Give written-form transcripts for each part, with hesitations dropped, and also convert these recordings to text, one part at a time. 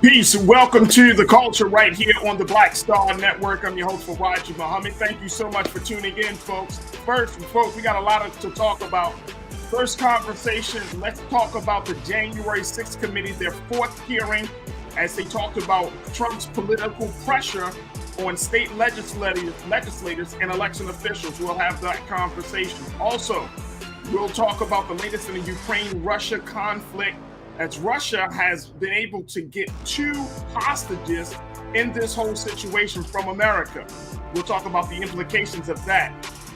Peace. Welcome to The Culture right here on the Black Star Network. I'm your host, Farajii Muhammad. Thank you so much for tuning in, folks. Folks, we got a lot to talk about. First conversation, let's talk about the January 6th committee, their fourth hearing, as they talked about Trump's political pressure on state legislators and election officials. We'll have that conversation. Also, we'll talk about the latest in the Ukraine-Russia conflict, as Russia has been able to get 2 hostages in this whole situation from America. We'll talk about the implications of that.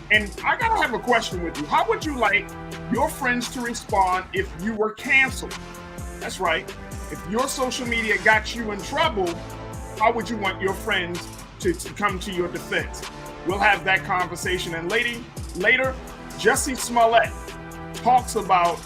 And I gotta have a question with you. How would you like your friends to respond if you were canceled? That's right. If your social media got you in trouble, how would you want your friends to come to your defense? We'll have that conversation. And later, Jussie Smollett talks about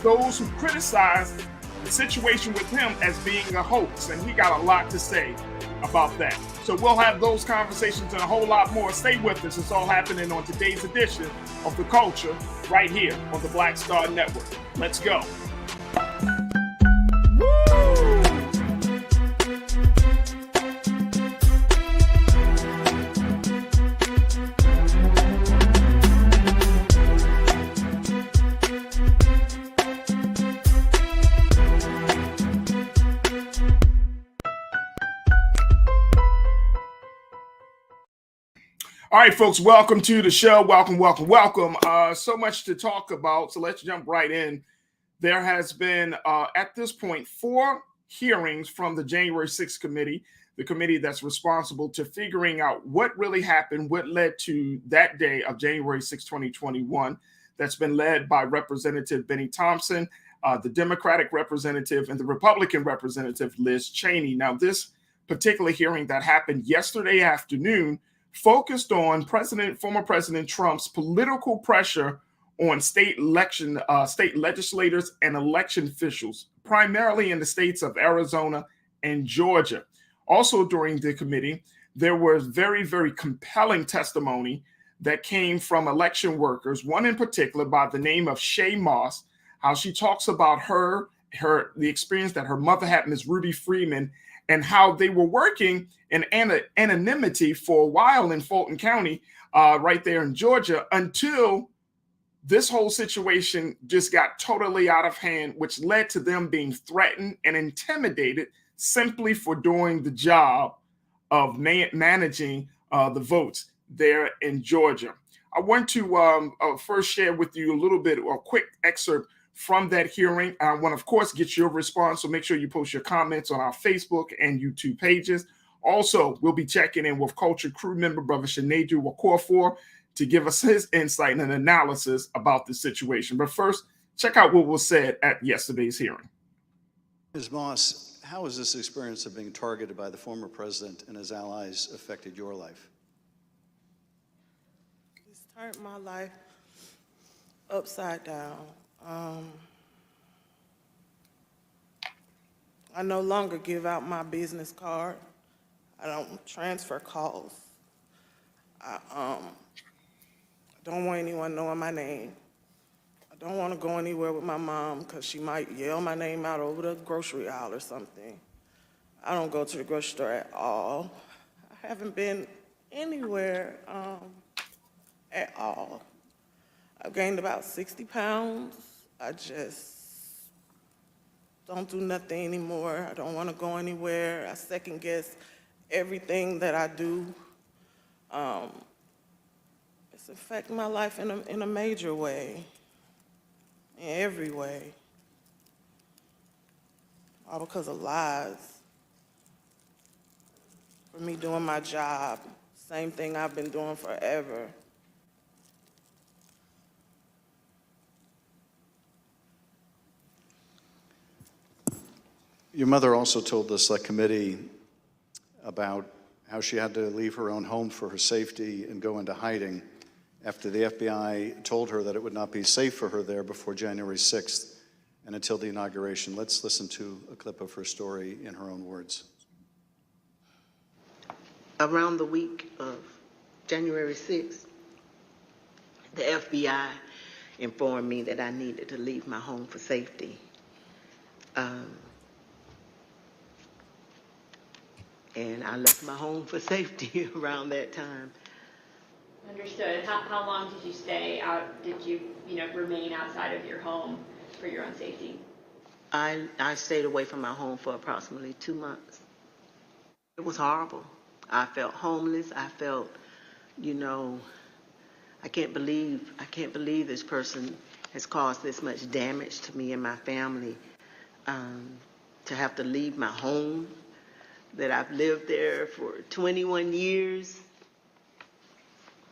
those who criticize the situation with him as being a hoax, and he got a lot to say about that. So we'll have those conversations and a whole lot more. Stay with us. It's all happening on today's edition of The Culture right here on the Black Star Network. Let's go. All right, folks, welcome to the show. Welcome. So much to talk about, so let's jump right in. There has been, at this point, 4 hearings from the January 6th committee, the committee that's responsible to figuring out what really happened, what led to that day of January 6, 2021. That's been led by Representative Benny Thompson, the Democratic representative, and the Republican representative, Liz Cheney. Now, this particular hearing that happened yesterday afternoon focused on former President Trump's political pressure on state legislators and election officials, primarily in the states of Arizona and Georgia. Also, during the committee, there was very, very compelling testimony that came from election workers, one in particular by the name of Shay Moss, how she talks about the experience that her mother had, Ms. Ruby Freeman, and how they were working in anonymity for a while in Fulton County, right there in Georgia, until this whole situation just got totally out of hand, which led to them being threatened and intimidated simply for doing the job of managing the votes there in Georgia. I want to first share with you a quick excerpt from that hearing. I want to, of course, get your response, so make sure you post your comments on our Facebook and YouTube pages. Also, we'll be checking in with Culture crew member Brother Shinedu Wakorfor to give us his insight and analysis about the situation. But first, check out what was said at yesterday's hearing. Ms. Moss, how has this experience of being targeted by the former president and his allies affected your life? It's turned my life upside down. I no longer give out my business card. I don't transfer calls. I don't want anyone knowing my name. I don't want to go anywhere with my mom because she might yell my name out over the grocery aisle or something. I don't go to the grocery store at all. I haven't been anywhere at all. I've gained about 60 pounds. I just don't do nothing anymore. I don't want to go anywhere. I second guess everything that I do. It's affecting my life in a major way, in every way, all because of lies. For me doing my job, same thing I've been doing forever. Your mother also told the select committee about how she had to leave her own home for her safety and go into hiding after the FBI told her that it would not be safe for her there before January 6th and until the inauguration. Let's listen to a clip of her story in her own words. Around the week of January 6th, the FBI informed me that I needed to leave my home for safety. And I left my home for safety around that time. Understood. How long did you stay out? Did you remain outside of your home for your own safety? I stayed away from my home for approximately 2 months. It was horrible. I felt homeless. I felt, I can't believe this person has caused this much damage to me and my family. To have to leave my home, that I've lived there for 21 years.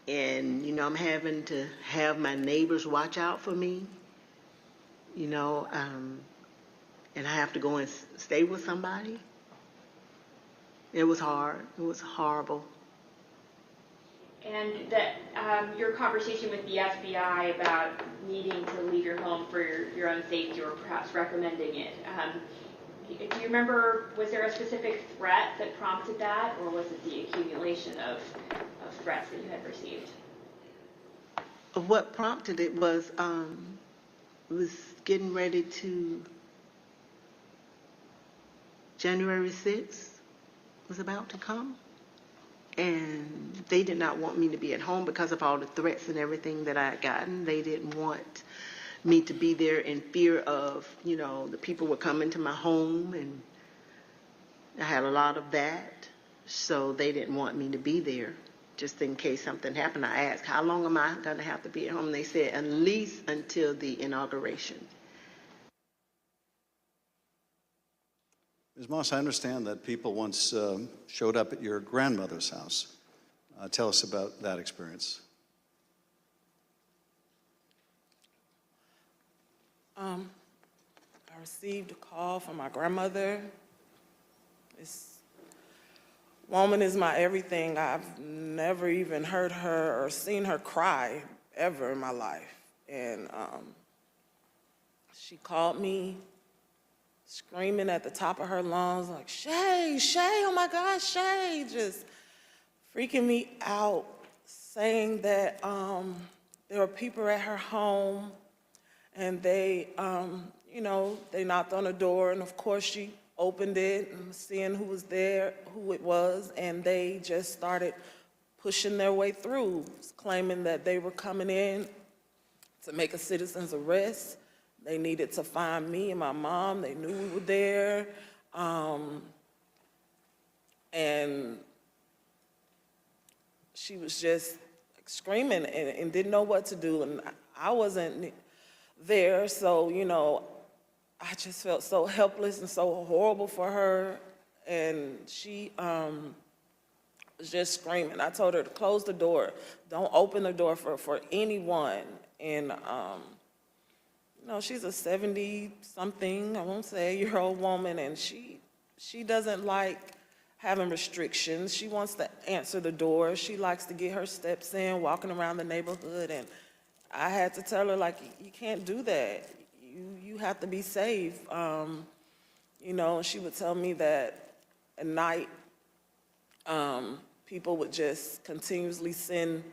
And, I'm having to have my neighbors watch out for me, and I have to go and stay with somebody. It was hard. It was horrible. And that your conversation with the FBI about needing to leave your home for your own safety, or perhaps recommending it, do you remember, was there a specific threat that prompted that, or was it the accumulation of threats that you had received? What prompted it was getting ready to, January 6th was about to come, and they did not want me to be at home because of all the threats and everything that I had gotten. They didn't want me to be there in fear of, the people were coming to my home, and I had a lot of that, so they didn't want me to be there just in case something happened. I asked, how long am I going to have to be at home? And they said, at least until the inauguration. Ms. Moss, I understand that people once showed up at your grandmother's house. Tell us about that experience. I received a call from my grandmother. It's woman is my everything. I've never even heard her or seen her cry ever in my life. And she called me screaming at the top of her lungs, like, Shay, oh my God, Shay, just freaking me out, saying that there were people at her home and they, they knocked on the door, and of course she opened it and seeing who was there, who it was, and they just started pushing their way through, claiming that they were coming in to make a citizen's arrest. They needed to find me and my mom. They knew we were there. And she was just screaming and didn't know what to do. And I wasn't there, so, I just felt so helpless and so horrible for her. And she was just screaming. I told her to close the door. Don't open the door for anyone. And, she's a 70-something, I won't say, year-old woman, and she doesn't like having restrictions. She wants to answer the door. She likes to get her steps in, walking around the neighborhood, and I had to tell her, like, you can't do that. You have to be safe. She would tell me that at night, people would just continuously send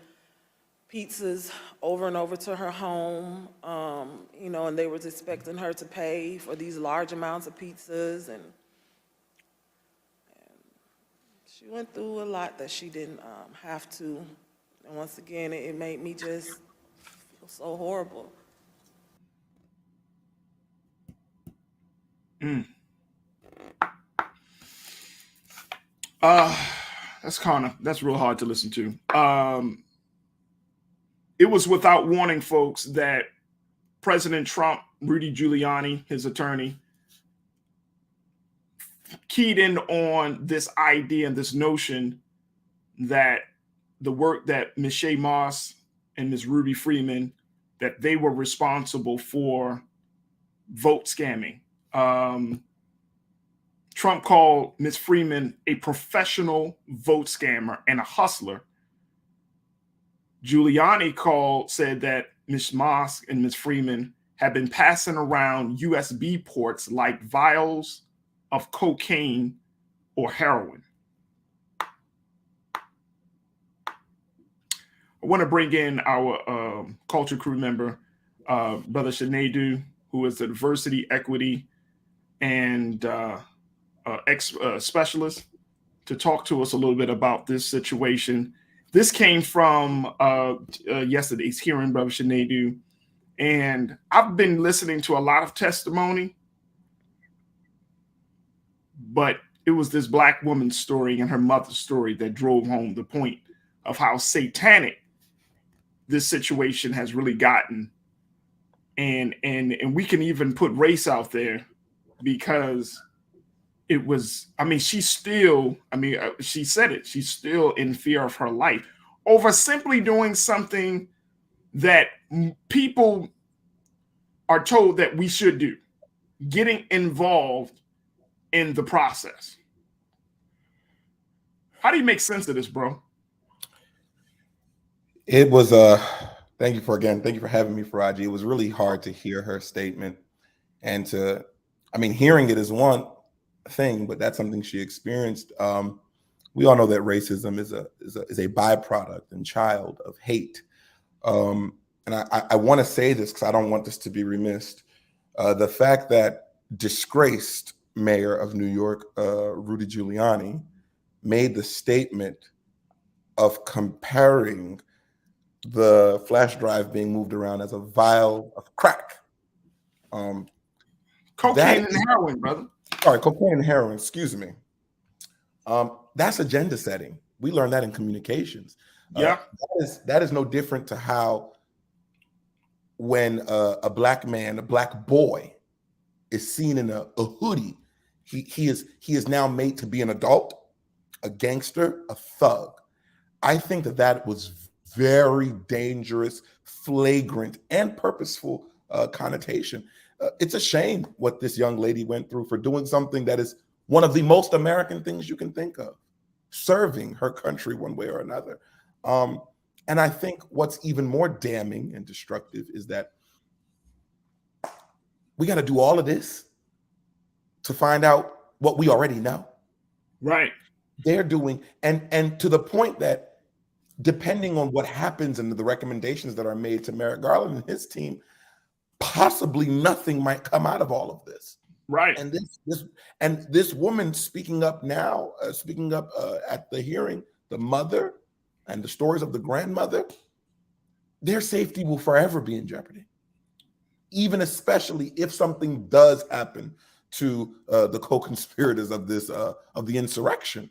pizzas over and over to her home, and they were expecting her to pay for these large amounts of pizzas, and she went through a lot that she didn't have to. And once again, it made me just feel so horrible. That's real hard to listen to. It was without warning, folks, that President Trump, Rudy Giuliani, his attorney, keyed in on this idea and this notion that the work that Ms. Shaye Moss and Ms. Ruby Freeman, that they were responsible for vote scamming. Trump called Ms. Freeman a professional vote scammer and a hustler. Giuliani said that Ms. Moss and Ms. Freeman had been passing around USB ports like vials of cocaine or heroin. I want to bring in our culture crew member, Brother Shanadu, who is a diversity, equity, and specialist, to talk to us a little bit about this situation. This came from yesterday's hearing, Brother Shanadu, and I've been listening to a lot of testimony, but it was this Black woman's story and her mother's story that drove home the point of how satanic this situation has really gotten. And we can even put race out there, because it was, she still, she said it, she's still in fear of her life over simply doing something that people are told that we should do, getting involved in the process. How do you make sense of this, bro? It was, thank you for having me, Farajii. It was really hard to hear her statement, and hearing it is one thing, but that's something she experienced. We all know that racism is a byproduct and child of hate. And I want to say this because I don't want this to be remiss. The fact that disgraced mayor of New York, Rudy Giuliani, made the statement of comparing the flash drive being moved around as a vial of crack. Cocaine and heroin, brother. Sorry, cocaine and heroin, excuse me. That's agenda setting. We learned that in communications. Yeah. That is no different to how when a Black man, a Black boy, is seen in a hoodie, he is now made to be an adult, a gangster, a thug. I think that was very dangerous, flagrant, and purposeful connotation. It's a shame what this young lady went through for doing something that is one of the most American things you can think of. serving her country one way or another. And I think what's even more damning and destructive is that we got to do all of this to find out what we already know. Right. They're doing, and to the point that depending on what happens and the recommendations that are made to Merrick Garland and his team, possibly nothing might come out of all of this. Right. And this woman speaking up now, at the hearing, the mother and the stories of the grandmother, their safety will forever be in jeopardy. Even especially if something does happen to the co-conspirators of this of the insurrection.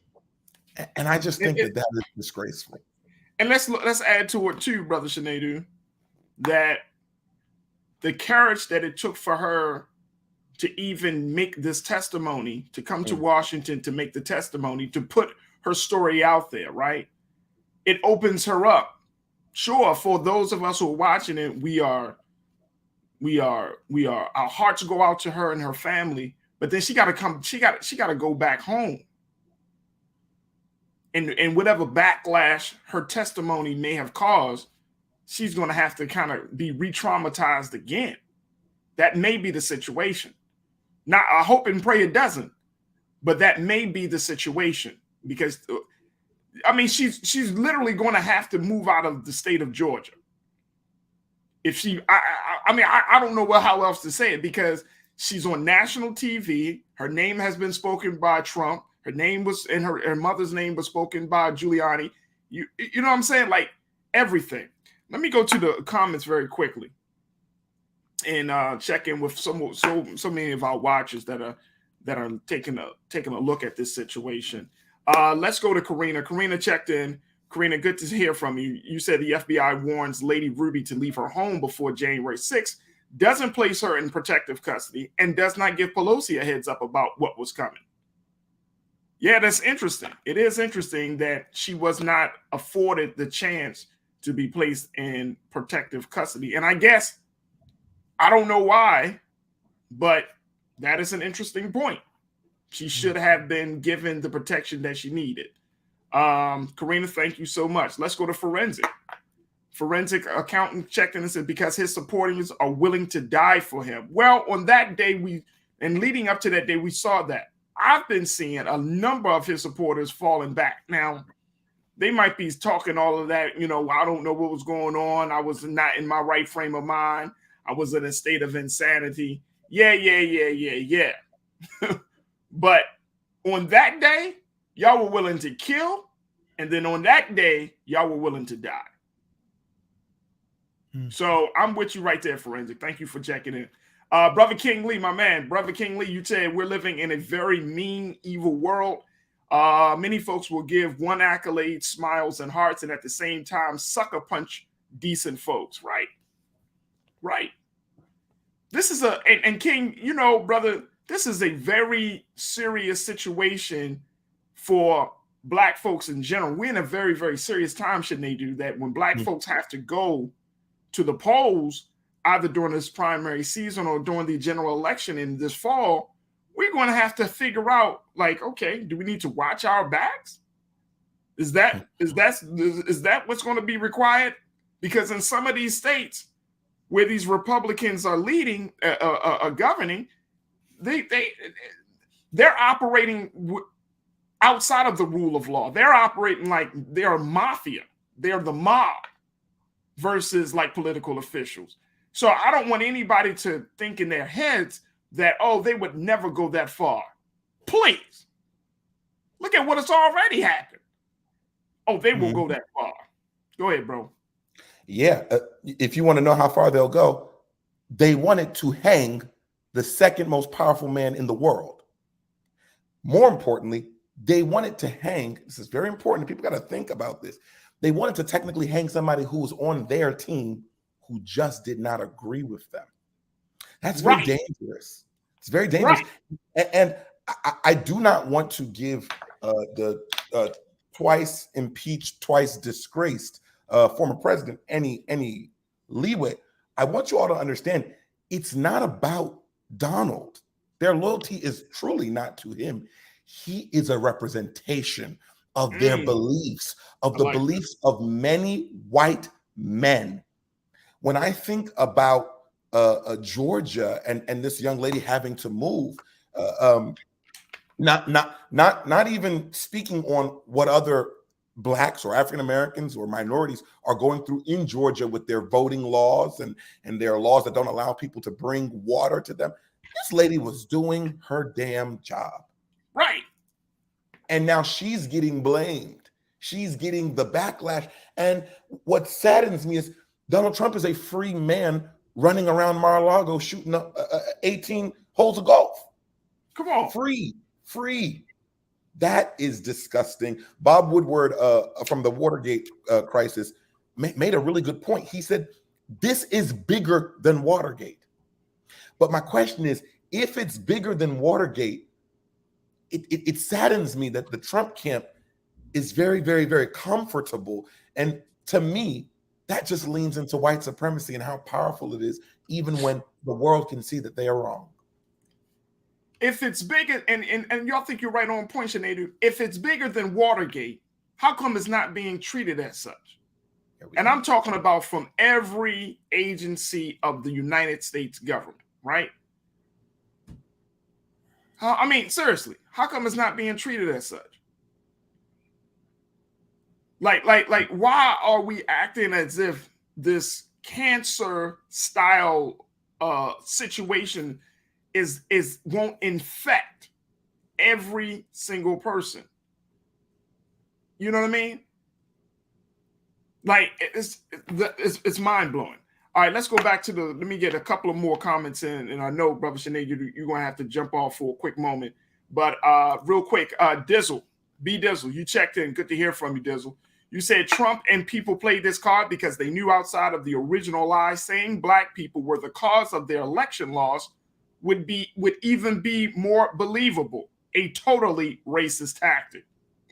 And I just think that is disgraceful. And let's add to it too, Brother Shanadu, that the courage that it took for her to even make this testimony, to come to Washington to make the testimony, to put her story out there, right? It opens her up. Sure, for those of us who are watching it, we are, our hearts go out to her and her family, but then she got to go back home. And whatever backlash her testimony may have caused, she's going to have to kind of be re-traumatized again. That may be the situation. Now, I hope and pray it doesn't, but that may be the situation because, I mean, she's literally going to have to move out of the state of Georgia. If she, I don't know how else to say it because she's on national TV. Her name has been spoken by Trump. Her name was, and her mother's name was spoken by Giuliani. You know what I'm saying? Like everything. Let me go to the comments very quickly and check in with so many of our watchers that are taking a look at this situation. Let's go to Karina. Karina checked in. Karina, good to hear from you. You said the FBI warns Lady Ruby to leave her home before January 6th, doesn't place her in protective custody, and does not give Pelosi a heads up about what was coming. Yeah, that's interesting. It is interesting that she was not afforded the chance to be placed in protective custody. And I guess, I don't know why, but that is an interesting point. She should have been given the protection that she needed. Karina, thank you so much. Let's go to forensic. Forensic accountant checked in and said, because his supporters are willing to die for him. Well, on that day, and leading up to that day, we saw that. I've been seeing a number of his supporters falling back. Now, they might be talking all of that, I don't know what was going on. I was not in my right frame of mind. I was in a state of insanity. Yeah. But on that day, y'all were willing to kill. And then on that day, y'all were willing to die. So I'm with you right there, Forensic. Thank you for checking in. Brother King Lee, my man, Brother King Lee, you said we're living in a very mean, evil world. Many folks will give one accolade, smiles, and hearts, and at the same time, sucker punch decent folks, right? Right. This is and King, brother, this is a very serious situation for Black folks in general. We're in a very, very serious time, shouldn't they do that? When Black folks have to go to the polls, either during this primary season or during the general election in this fall, we're going to have to figure out, like, okay, do we need to watch our backs? Is that what's going to be required? Because in some of these states where these Republicans are leading, governing, they're operating outside of the rule of law. They're operating like they're mafia. They're the mob versus like political officials. So I don't want anybody to think in their heads that, they would never go that far. Please. Look at what has already happened. They will go that far. Go ahead, bro. Yeah. If you want to know how far they'll go, they wanted to hang the second most powerful man in the world. More importantly, they wanted to hang, this is very important, people got to think about this. They wanted to technically hang somebody who was on their team who just did not agree with them. That's very dangerous. It's very dangerous. Right. And I do not want to give the twice impeached, twice disgraced former president any leeway. I want you all to understand, it's not about Donald. Their loyalty is truly not to him. He is a representation of their beliefs, of the beliefs of many white men. When I think about Georgia and this young lady having to move, not even speaking on what other Blacks or African Americans or minorities are going through in Georgia with their voting laws and their laws that don't allow people to bring water to them. This lady was doing her damn job. Right. And now she's getting blamed. She's getting the backlash. And what saddens me is Donald Trump is a free man running around Mar-a-Lago shooting up 18 holes of golf. Come on. Free. That is disgusting. Bob Woodward from the Watergate crisis made a really good point. He said, this is bigger than Watergate. But my question is, if it's bigger than Watergate, it saddens me that the Trump camp is very, very, very comfortable. And to me, that just leans into white supremacy and how powerful it is, even when the world can see that they are wrong. If it's bigger, and y'all think you're right on point, Sinead, if it's bigger than Watergate, how come it's not being treated as such? And I'm talking about from every agency of the United States government, right? I mean, seriously, how come it's not being treated as such? Like, why are we acting as if this cancer style situation won't infect every single person? You know what I mean? Like, it's mind blowing. All right, let's go back to let me get a couple of more comments in. And I know, Brother Sinead, you're going to have to jump off for a quick moment. But real quick, Dizzle, B Dizzle, you checked in. Good to hear from you, Dizzle. You said Trump and people played this card because they knew outside of the original lie saying black people were the cause of their election loss would even be more believable. A totally racist tactic.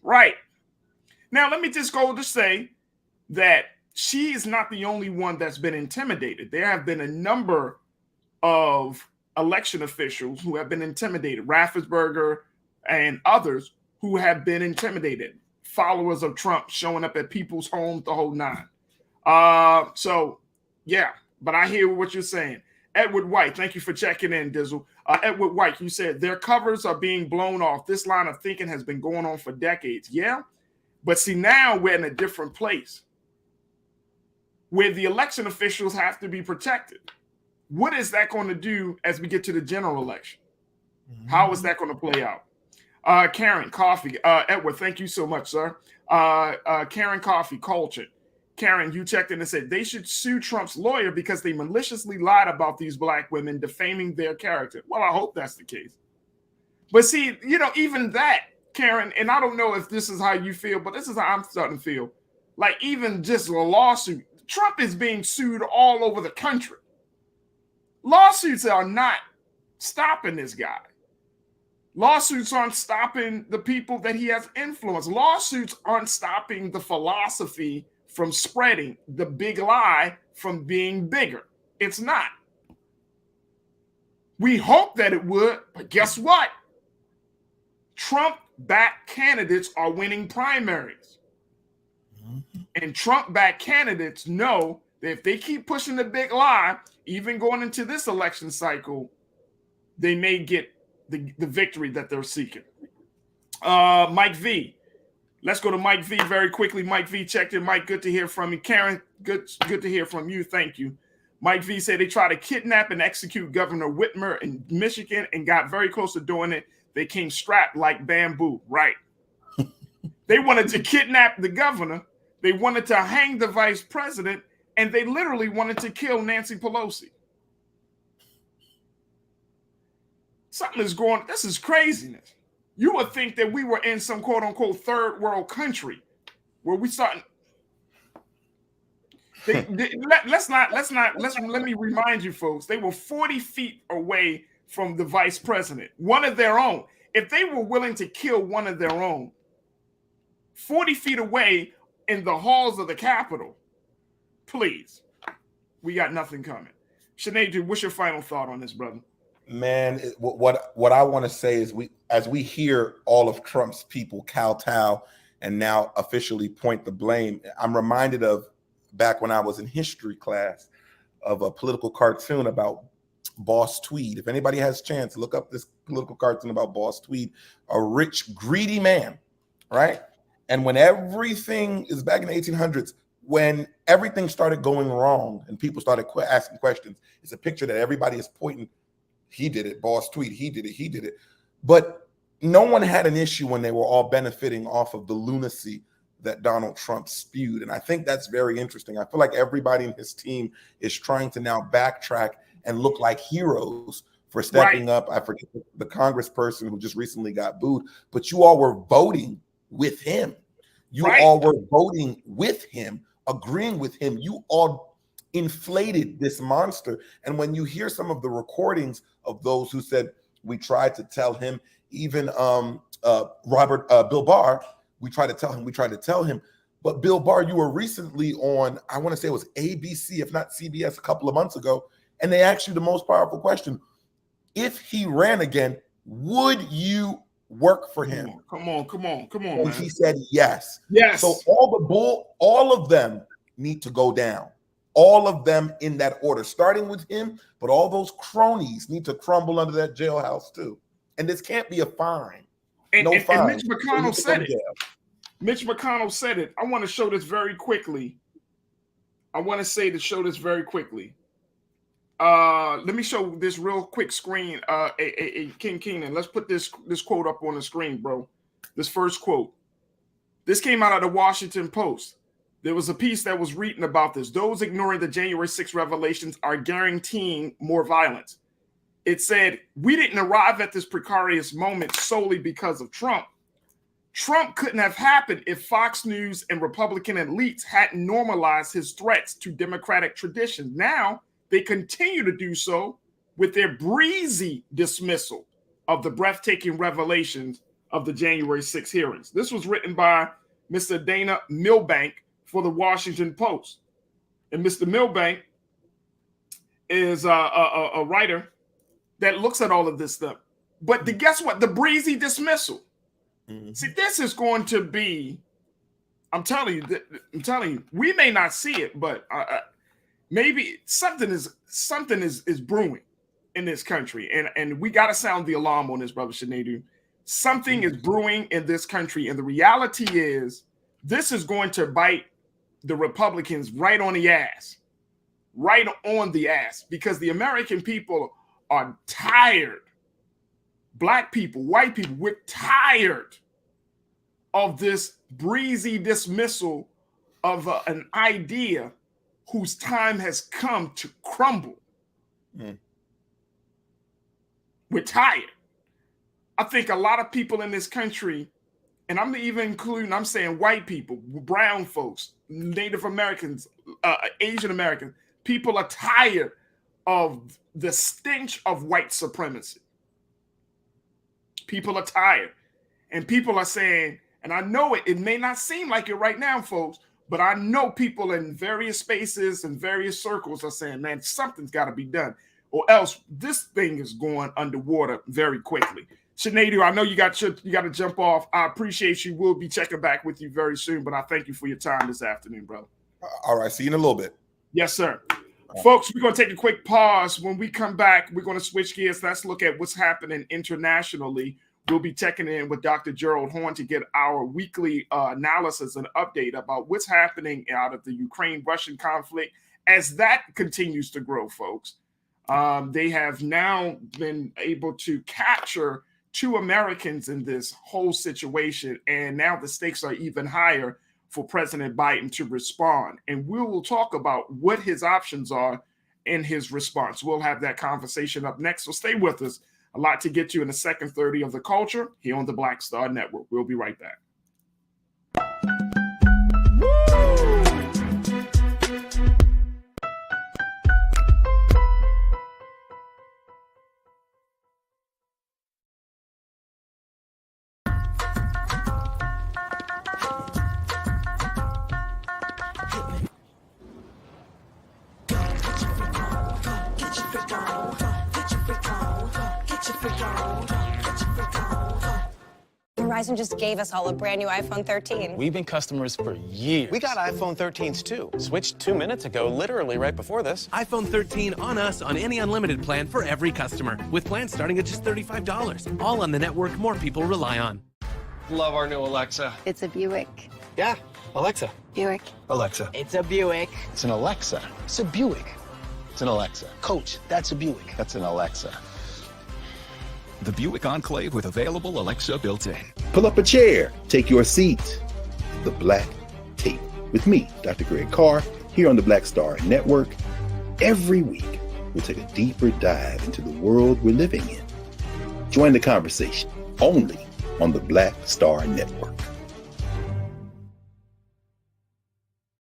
Right. Now, let me just go to say that she is not the only one that's been intimidated. There have been a number of election officials who have been intimidated, Raffensperger and others who have been intimidated, followers of Trump showing up at people's homes, the whole nine. So, yeah, but I hear what you're saying. Edward White, thank you for checking in, Dizzle. Edward White, you said their covers are being blown off. This line of thinking has been going on for decades. Yeah, but see, now we're in a different place where the election officials have to be protected. What is that going to do as we get to the general election? How is that going to play out? Karen Coffee, Edward, thank you so much, sir. Karen Coffee, Colchin. Karen, you checked in and said they should sue Trump's lawyer because they maliciously lied about these black women, defaming their character. Well, I hope that's the case. But see, even that, Karen, and I don't know if this is how you feel, but this is how I'm starting to feel. Like, even just a lawsuit, Trump is being sued all over the country. Lawsuits are not stopping this guy. Lawsuits aren't stopping the people that he has influenced. Lawsuits aren't stopping the philosophy from spreading, the big lie from being bigger. It's not. We hope that it would, but guess what? Trump-backed candidates are winning primaries. And Trump-backed candidates know that if they keep pushing the big lie, even going into this election cycle, they may get the victory that they're seeking. Mike V. Let's go to Mike V very quickly. Mike V checked in. Mike, good to hear from you. Karen, good to hear from you. Thank you. Mike V said they tried to kidnap and execute Governor Whitmer in Michigan and got very close to doing it. They came strapped like bamboo. Right. They wanted to kidnap the governor. They wanted to hang the vice president, and they literally wanted to kill Nancy Pelosi. Something is going, this is craziness. You would think that we were in some quote unquote third world country where we starting. Let me remind you folks, they were 40 feet away from the vice president, one of their own. If they were willing to kill one of their own, 40 feet away in the halls of the Capitol, please, we got nothing coming. Sinead, what's your final thought on this, brother? Man, what I want to say is as we hear all of Trump's people kowtow and now officially point the blame. I'm reminded of back when I was in history class of a political cartoon about Boss Tweed. If anybody has a chance, look up this political cartoon about Boss Tweed, a rich, greedy man, right? And when everything is back in the 1800s, when everything started going wrong and people started asking questions, it's a picture that everybody is pointing, he did it, Boss Tweed, he did it. But no one had an issue when they were all benefiting off of the lunacy that Donald Trump spewed. And I think that's very interesting. I feel like everybody in his team is trying to now backtrack and look like heroes for stepping up. I forget the congressperson who just recently got booed, but you all were voting with him. You all were voting with him, agreeing with him. You all inflated this monster. And when you hear some of the recordings of those who said, we tried to tell him, even Bill Barr, we tried to tell him. But Bill Barr, you were recently on, I want to say it was ABC, if not CBS, a couple of months ago, and they asked you the most powerful question. If he ran again, would you work for him? Come on, and man. He said yes. Yes. So all of them need to go down. All of them in that order, starting with him, but all those cronies need to crumble under that jailhouse too. And this can't be a fine. And Mitch fine. McConnell said it. Mitch McConnell said it. I want to show this very quickly. Let me show this real quick screen. King Keenan, let's put this quote up on the screen, bro. This first quote. This came out of the Washington Post. There was a piece that was written about this. Those ignoring the January 6 revelations are guaranteeing more violence. It said, we didn't arrive at this precarious moment solely because of Trump. Trump couldn't have happened if Fox News and Republican elites hadn't normalized his threats to Democratic tradition. Now, they continue to do so with their breezy dismissal of the breathtaking revelations of the January 6 hearings. This was written by Mr. Dana Milbank for the Washington Post. And Mr. Milbank is a writer that looks at all of this stuff. But guess what? The breezy dismissal. Mm-hmm. See, this is going to be, I'm telling you, we may not see it, but maybe something is brewing in this country. And we got to sound the alarm on this, Brother Shanadu. Something is brewing in this country. And the reality is this is going to bite the Republicans right on the ass, because the American people are tired. Black people, white people, we're tired of this breezy dismissal of an idea whose time has come to crumble. We're tired. I think a lot of people in this country, and I'm even including, I'm saying white people, brown folks, Native Americans, Asian Americans, people are tired of the stench of white supremacy. People are tired. And people are saying, and I know it may not seem like it right now, folks, but I know people in various spaces and various circles are saying, man, something's got to be done, or else this thing is going underwater very quickly. Shanadu, I know you got to jump off. I appreciate you. We'll be checking back with you very soon, but I thank you for your time this afternoon, brother. All right. See you in a little bit. Yes, sir. Folks, we're going to take a quick pause. When we come back, we're going to switch gears. Let's look at what's happening internationally. We'll be checking in with Dr. Gerald Horn to get our weekly analysis and update about what's happening out of the Ukraine-Russian conflict as that continues to grow, folks. They have now been able to capture 2 Americans in this whole situation, and now the stakes are even higher for President Biden to respond. And we will talk about what his options are in his response. We'll have that conversation up next, so stay with us. A lot to get to in the second 30 of the culture here on the Black Star Network. We'll be right back. Verizon just gave us all a brand new iPhone 13. We've been customers for years. We got iPhone 13s too. Switched 2 minutes ago, literally right before this. iPhone 13 on us on any unlimited plan for every customer, with plans starting at just $35. All on the network more people rely on. Love our new Alexa. It's a Buick. Yeah, Alexa. Buick. Alexa. It's a Buick. It's an Alexa. It's a Buick. It's an Alexa. Coach, that's a Buick. That's an Alexa. The Buick Enclave with available Alexa built-in. Pull up a chair. Take your seat. The Black Tape. With me, Dr. Greg Carr, here on the Black Star Network. Every week, we'll take a deeper dive into the world we're living in. Join the conversation only on the Black Star Network.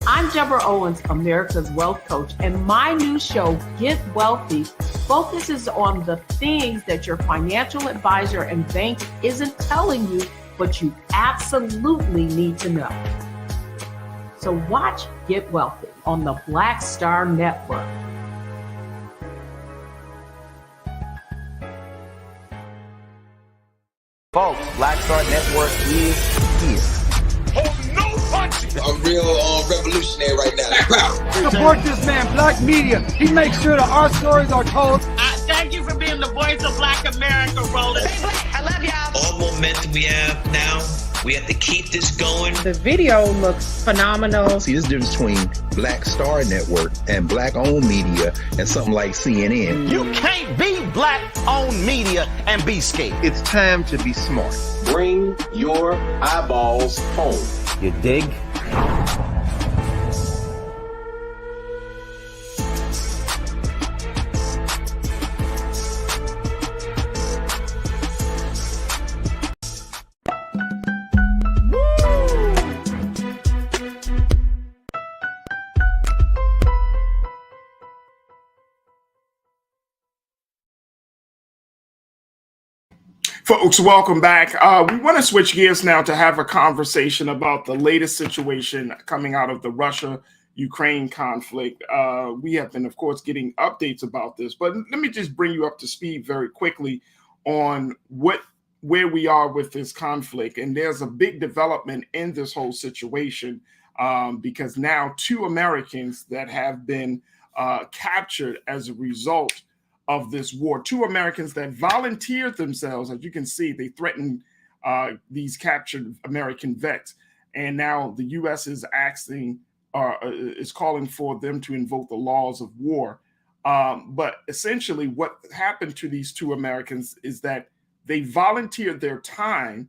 I'm Deborah Owens, America's Wealth Coach, and my new show, Get Wealthy, focuses on the things that your financial advisor and bank isn't telling you, but you absolutely need to know. So watch Get Wealthy on the Black Star Network. Folks, Black Star Network is here. I'm real revolutionary right now. Support this man, Black Media. He makes sure that our stories are told. Thank you for being the voice of Black America, Roland. Hey, Black, I love y'all. All momentum we have now, we have to keep this going. The video looks phenomenal. See, this difference between Black Star Network and Black-owned media and something like CNN. You can't be Black-owned media and be scared. It's time to be smart. Bring your eyeballs home. You dig? Folks, welcome back. We want to switch gears now to have a conversation about the latest situation coming out of the Russia-Ukraine conflict. We have been, of course, getting updates about this, but let me just bring you up to speed very quickly on where we are with this conflict. And there's a big development in this whole situation because now 2 Americans that have been captured as a result of this war, 2 Americans that volunteered themselves. As you can see, they threatened these captured American vets. And now the U.S. is is calling for them to invoke the laws of war. But essentially what happened to these 2 Americans is that they volunteered their time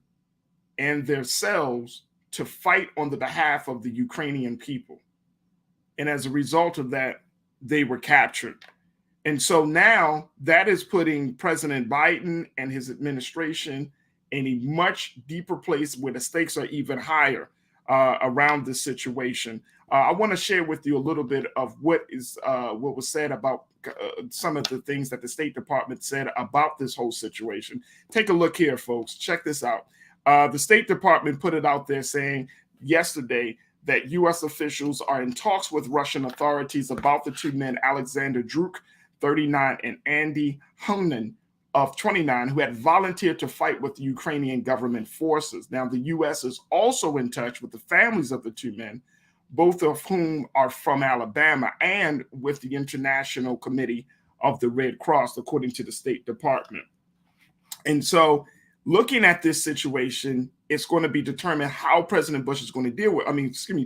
and themselves to fight on the behalf of the Ukrainian people. And as a result of that, they were captured. And so now that is putting President Biden and his administration in a much deeper place where the stakes are even higher around this situation. I want to share with you a little bit of what was said about some of the things that the State Department said about this whole situation. Take a look here, folks. Check this out. The State Department put it out there saying yesterday that U.S. officials are in talks with Russian authorities about the 2 men, Alexander Druk, 39, and Andy Humnan of 29, who had volunteered to fight with the Ukrainian government forces. Now, the U.S. is also in touch with the families of the 2 men, both of whom are from Alabama, and with the International Committee of the Red Cross, according to the State Department. And so looking at this situation, it's going to be determined how President Bush is going to deal with,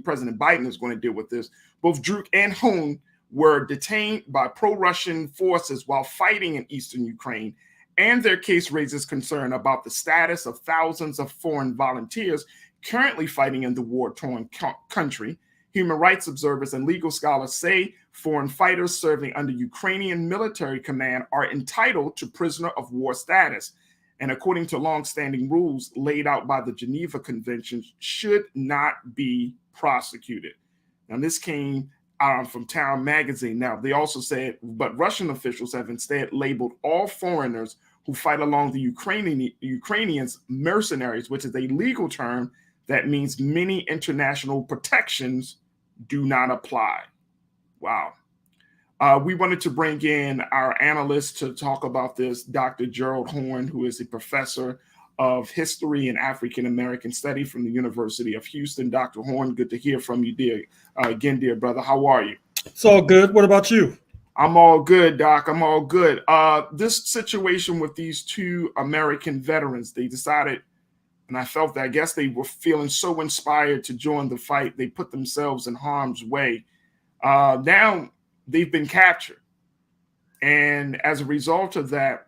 President Biden is going to deal with this. Both Druk and Hun were detained by pro-Russian forces while fighting in eastern Ukraine, and their case raises concern about the status of thousands of foreign volunteers currently fighting in the war-torn country. Human rights observers and legal scholars say foreign fighters serving under Ukrainian military command are entitled to prisoner of war status, and according to long-standing rules laid out by the Geneva Convention, should not be prosecuted. Now, this came from Town Magazine. Now, they also said, but Russian officials have instead labeled all foreigners who fight along the Ukrainians mercenaries, which is a legal term that means many international protections do not apply. Wow. We wanted to bring in our analyst to talk about this, Dr. Gerald Horn, who is a professor of History and African American Study from the University of Houston. Dr. Horn, good to hear from you, dear. Again, dear brother, how are you? It's all good. What about you? I'm all good, Doc. I'm all good. This situation with these two American veterans, they decided, and I felt that, I guess they were feeling so inspired to join the fight, they put themselves in harm's way. Now they've been captured. And as a result of that,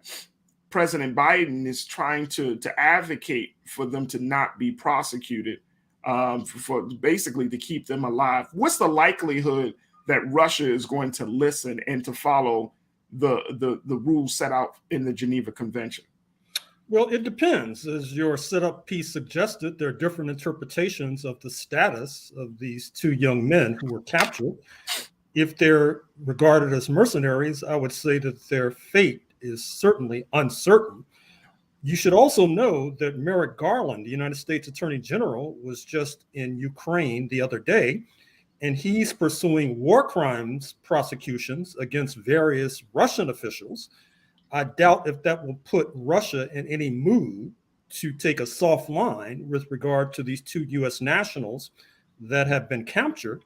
President Biden is trying to advocate for them to not be prosecuted, for basically to keep them alive. What's the likelihood that Russia is going to listen and to follow the rules set out in the Geneva Convention? Well, it depends. As your setup piece suggested, there are different interpretations of the status of these two young men who were captured. If they're regarded as mercenaries, I would say that their fate is certainly uncertain. You should also know that Merrick Garland, the United States Attorney General, was just in Ukraine the other day, and he's pursuing war crimes prosecutions against various Russian officials. I doubt if that will put Russia in any mood to take a soft line with regard to these two U.S. nationals that have been captured.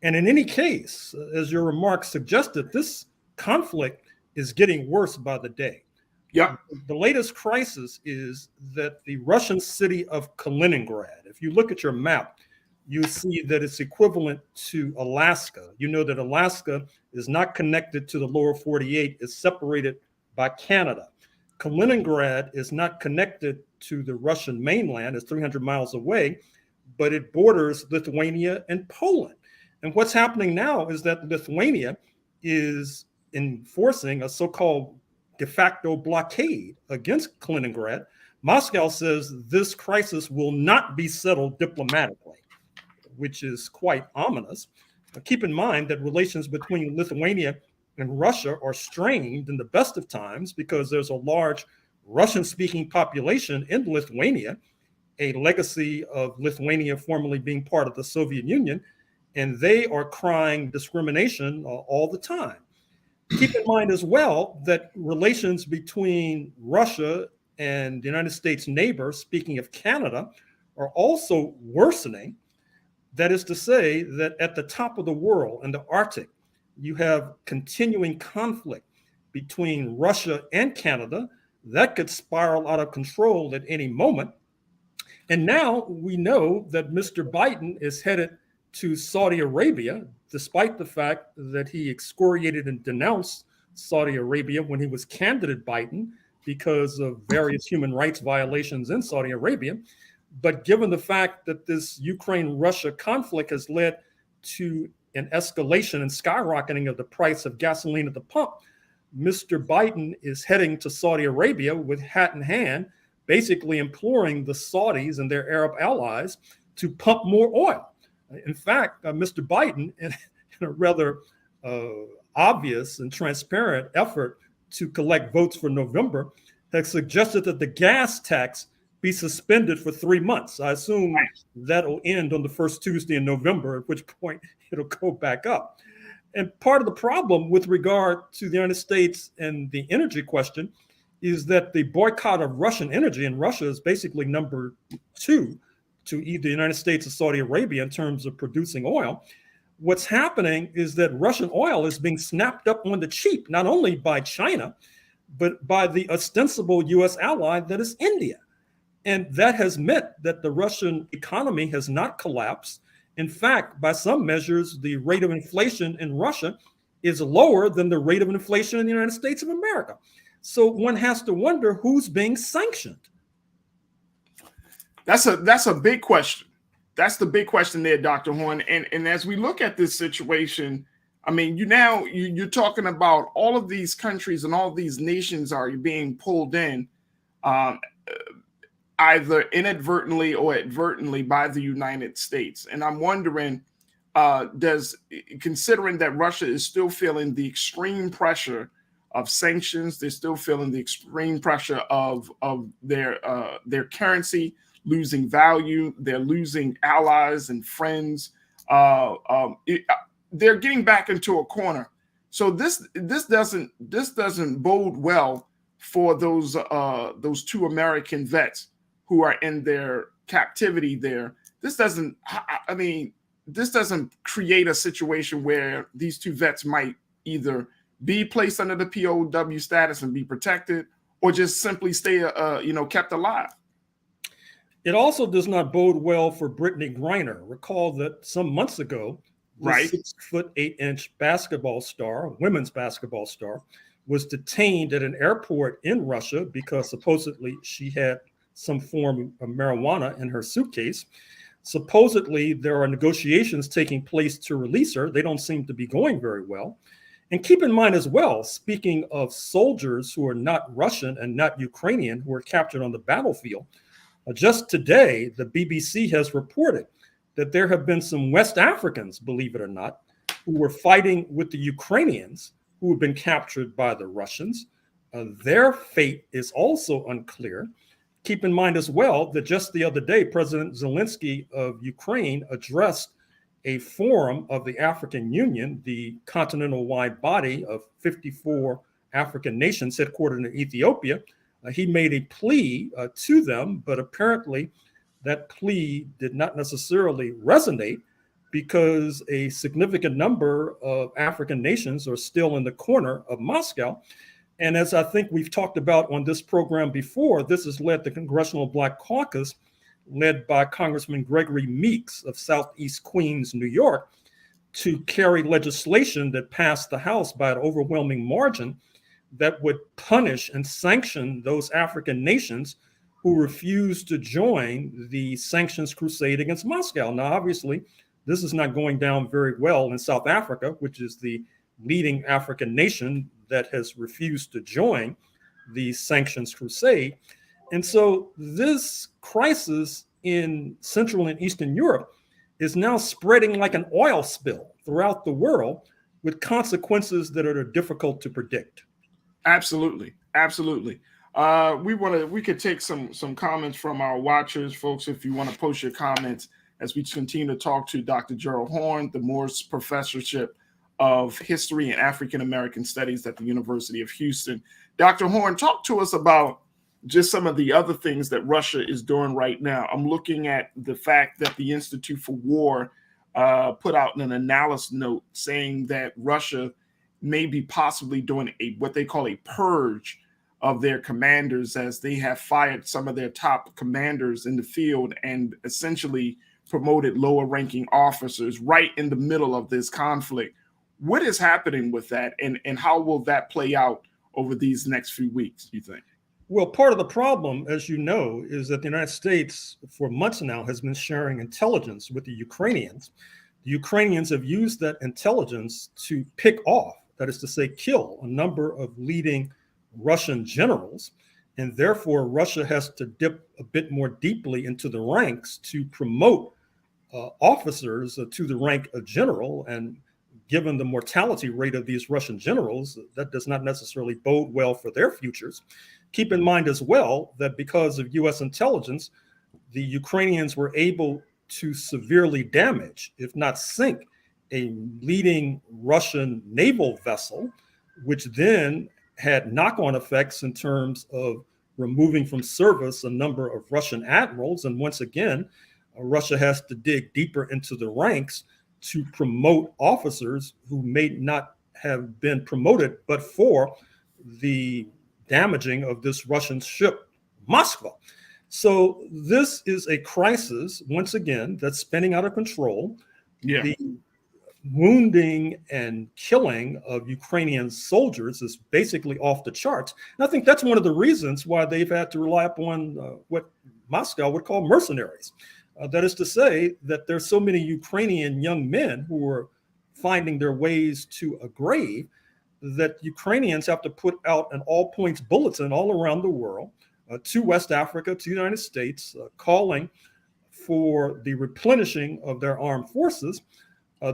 And in any case, as your remarks suggested, this conflict is getting worse by the day. Yeah. The latest crisis is that the Russian city of Kaliningrad, if you look at your map, you see that it's equivalent to Alaska. You know that Alaska is not connected to the lower 48, it's separated by Canada. Kaliningrad is not connected to the Russian mainland, it's 300 miles away, but it borders Lithuania and Poland. And what's happening now is that Lithuania is enforcing a so-called de facto blockade against Kaliningrad. Moscow says this crisis will not be settled diplomatically, which is quite ominous. Keep in mind that relations between Lithuania and Russia are strained in the best of times because there's a large Russian-speaking population in Lithuania, a legacy of Lithuania formerly being part of the Soviet Union, and they are crying discrimination all the time. Keep in mind as well that relations between Russia and the United States neighbor, speaking of Canada, are also worsening. That is to say that at the top of the world, in the Arctic, you have continuing conflict between Russia and Canada that could spiral out of control at any moment. And now we know that Mr. Biden is headed to Saudi Arabia, despite the fact that he excoriated and denounced Saudi Arabia when he was candidate Biden because of various human rights violations in Saudi Arabia. But given the fact that this Ukraine-Russia conflict has led to an escalation and skyrocketing of the price of gasoline at the pump, Mr. Biden is heading to Saudi Arabia with hat in hand, basically imploring the Saudis and their Arab allies to pump more oil. In fact, Mr. Biden, in a rather obvious and transparent effort to collect votes for November, has suggested that the gas tax be suspended for 3 months. I assume that'll end on the first Tuesday in November, at which point it'll go back up. And part of the problem with regard to the United States and the energy question is that the boycott of Russian energy, and Russia is basically number 2 to either the United States or Saudi Arabia in terms of producing oil. What's happening is that Russian oil is being snapped up on the cheap, not only by China, but by the ostensible US ally that is India. And that has meant that the Russian economy has not collapsed. In fact, by some measures, the rate of inflation in Russia is lower than the rate of inflation in the United States of America. So one has to wonder who's being sanctioned. That's a big question. That's the big question there, Dr. Horn. And as we look at this situation, I mean, you're talking about all of these countries and all these nations are being pulled in, either inadvertently or advertently by the United States. And I'm wondering, considering that Russia is still feeling the extreme pressure of sanctions, they're still feeling the extreme pressure of their currency losing value, they're losing allies and friends. They're getting back into a corner. So this doesn't bode well for those 2 American vets who are in their captivity there. This doesn't, I mean, this doesn't create a situation where these two vets might either be placed under the POW status and be protected, or just simply stay, kept alive. It also does not bode well for Brittany Griner. Recall that some months ago, the Right. 6'8" basketball star, women's basketball star, was detained at an airport in Russia because supposedly she had some form of marijuana in her suitcase. Supposedly, there are negotiations taking place to release her. They don't seem to be going very well. And keep in mind as well, speaking of soldiers who are not Russian and not Ukrainian who were captured on the battlefield, just today, the BBC has reported that there have been some West Africans, believe it or not, who were fighting with the Ukrainians who have been captured by the Russians. Their fate is also unclear. Keep in mind as well that just the other day, President Zelensky of Ukraine addressed a forum of the African Union, the continental-wide body of 54 African nations headquartered in Ethiopia. He made a plea to them, but apparently that plea did not necessarily resonate because a significant number of African nations are still in the corner of Moscow. And as I think we've talked about on this program before, this has led the Congressional Black Caucus, led by Congressman Gregory Meeks of Southeast Queens, New York, to carry legislation that passed the House by an overwhelming margin that would punish and sanction those African nations who refused to join the sanctions crusade against Moscow. Now, obviously, this is not going down very well in South Africa, which is the leading African nation that has refused to join the sanctions crusade. And so this crisis in Central and Eastern Europe is now spreading like an oil spill throughout the world with consequences that are difficult to predict. Absolutely. Absolutely. We could take some comments from our watchers, folks, if you want to post your comments as we continue to talk to Dr. Gerald Horne, the Morse Professorship of History and African American Studies at the University of Houston. Dr. Horne, talk to us about just some of the other things that Russia is doing right now. I'm looking at the fact that the Institute for War put out an analysis note saying that Russia may be possibly doing what they call a purge of their commanders, as they have fired some of their top commanders in the field and essentially promoted lower ranking officers right in the middle of this conflict. What is happening with that, and how will that play out over these next few weeks, do you think? Well, part of the problem, as you know, is that the United States for months now has been sharing intelligence with the Ukrainians. The Ukrainians have used that intelligence to pick off, that is to say, kill a number of leading Russian generals. And therefore, Russia has to dip a bit more deeply into the ranks to promote officers to the rank of general. And given the mortality rate of these Russian generals, that does not necessarily bode well for their futures. Keep in mind as well that because of U.S. intelligence, the Ukrainians were able to severely damage, if not sink, a leading Russian naval vessel, which then had knock-on effects in terms of removing from service a number of Russian admirals. And once again, Russia has to dig deeper into the ranks to promote officers who may not have been promoted but for the damaging of this Russian ship, Moskva. So this is a crisis, once again, that's spinning out of control. Yeah. The wounding and killing of Ukrainian soldiers is basically off the charts. And I think that's one of the reasons why they've had to rely upon what Moscow would call mercenaries. That is to say that there's so many Ukrainian young men who are finding their ways to a grave that Ukrainians have to put out an all points bulletin all around the world to West Africa, to the United States, calling for the replenishing of their armed forces.